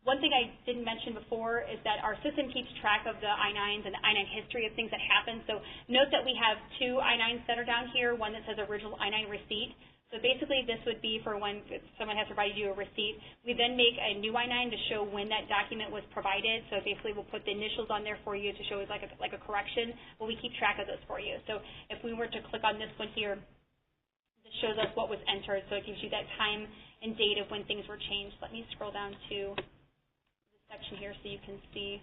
One thing I didn't mention before is that our system keeps track of the I-9s and the I-9 history of things that happen. So note that we have two I-9s that are down here, one that says original I-9 receipt. So basically this would be for when someone has provided you a receipt. We then make a new I-9 to show when that document was provided. So basically we'll put the initials on there for you to show it's like a correction, but we keep track of those for you. So if we were to click on this one here, this shows us what was entered. So it gives you that time and date of when things were changed. Let me scroll down to section here so you can see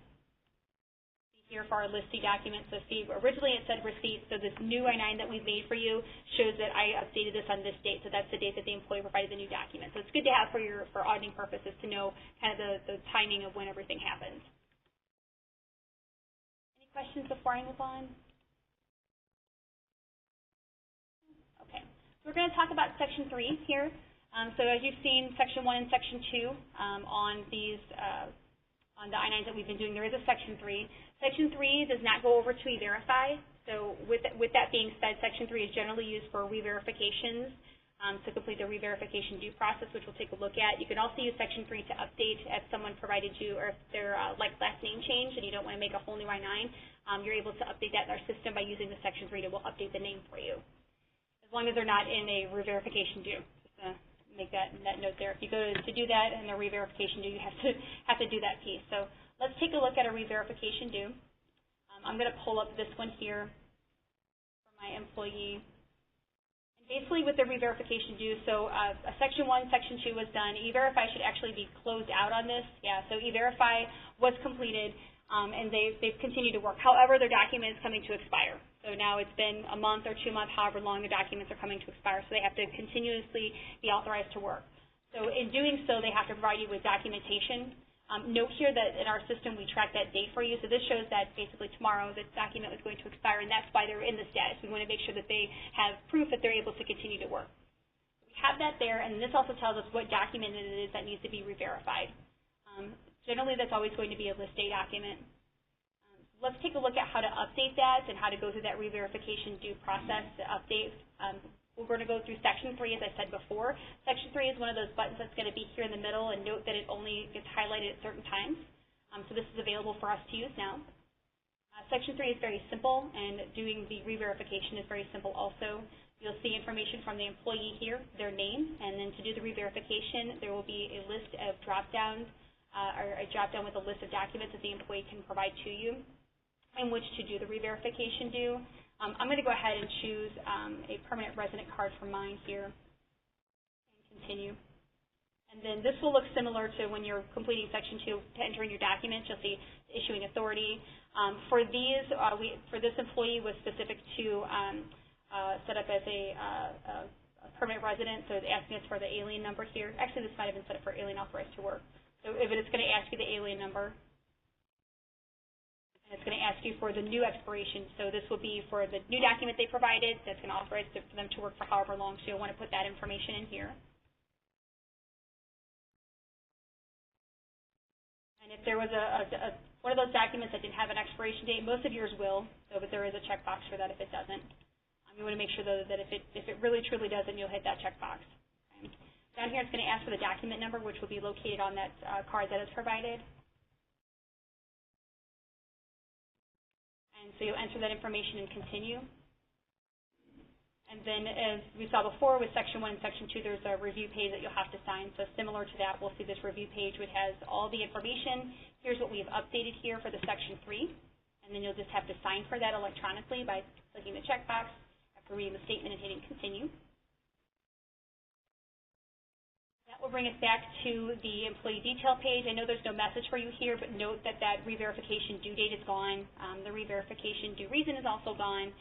here for our listing documents. So see, originally it said receipt, so this new I-9 that we've made for you shows that I updated this on this date, so that's the date that the employee provided the new document. So it's good to have for auditing purposes to know kind of the timing of when everything happens. Any questions before I move on? Okay, so we're going to talk about Section 3 here. So as you've seen, Section 1 and Section 2 on these on the I-9s that we've been doing, there is a Section 3. Section 3 does not go over to E-Verify. So with that being said, Section 3 is generally used for re-verifications to complete the re-verification due process, which we'll take a look at. You can also use Section 3 to update if someone provided you, or if their last name changed and you don't want to make a whole new I-9, you're able to update that in our system by using the Section 3 that will update the name for you, as long as they're not in a re-verification due. Make that note there. If you go to do that and the re-verification due, you have to do that piece. So let's take a look at a re-verification due. I'm going to pull up this one here for my employee. And basically with the re-verification due, so Section 1, Section 2 was done. E-Verify should actually be closed out on this. Yeah, so E-Verify was completed, and they've continued to work. However, their document is coming to expire. So now it's been a month or 2 months, however long the documents are coming to expire, so they have to continuously be authorized to work. So in doing so, they have to provide you with documentation. Note here that in our system we track that date for you, so this shows that basically tomorrow the document is going to expire, and that's why they're in the status. We want to make sure that they have proof that they're able to continue to work. We have that there, and this also tells us what document it is that needs to be re-verified. Generally, that's always going to be a list A document. Let's take a look at how to update that and how to go through that re-verification due process to update. We're going to go through Section 3, as I said before. Section 3 is one of those buttons that's going to be here in the middle, and note that it only gets highlighted at certain times. So this is available for us to use now. Section 3 is very simple, and doing the re-verification is very simple also. You'll see information from the employee here, their name, and then to do the re-verification, there will be a list of drop-downs, or a drop-down with a list of documents that the employee can provide to you in which to do the re-verification due. I'm going to go ahead and choose a permanent resident card for mine here and continue. And then this will look similar to when you're completing Section 2 to enter in your documents. You'll see issuing authority. For these, for this employee was specific to set up as a permanent resident, so it's asking us for the alien number here. Actually, this might have been set up for alien authorized to work. So if it's going to ask you the alien number, and it's going to ask you for the new expiration. So this will be for the new document they provided that's going to authorize for them to work for however long. So you'll want to put that information in here. And if there was one of those documents that didn't have an expiration date, most of yours will, so, but there is a checkbox for that if it doesn't. You want to make sure, though, that if it really truly doesn't, you'll hit that checkbox. Okay. Down here, it's going to ask for the document number, which will be located on that card that is provided. And so you'll enter that information and continue. And then, as we saw before with Section 1 and Section 2, there's a review page that you'll have to sign. So similar to that, we'll see this review page which has all the information. Here's what we've updated here for the Section 3. And then you'll just have to sign for that electronically by clicking the checkbox, after reading the statement and hitting continue. That will bring us back to the employee detail page. I know there's no message for you here, but note that that re-verification due date is gone. The re-verification due reason is also gone.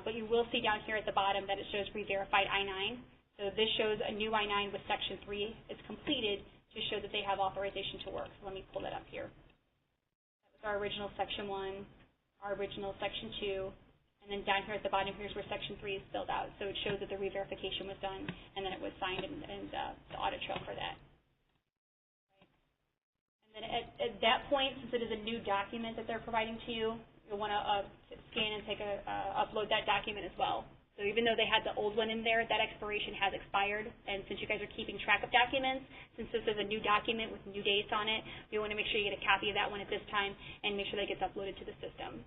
But you will see down here at the bottom that it shows re-verified I-9. So this shows a new I-9 with Section 3. It's completed. to show that they have authorization to work. So let me pull that up here. That was our original Section 1, our original Section 2, and then down here at the bottom, here's where Section 3 is filled out. So it shows that the re-verification was done, and then it was signed and the audit trail for that. And then at that point, since it is a new document that they're providing to you, you'll want to scan and upload that document as well. So even though they had the old one in there, that expiration has expired. And since you guys are keeping track of documents, since this is a new document with new dates on it, you want to make sure you get a copy of that one at this time and make sure that it gets uploaded to the system.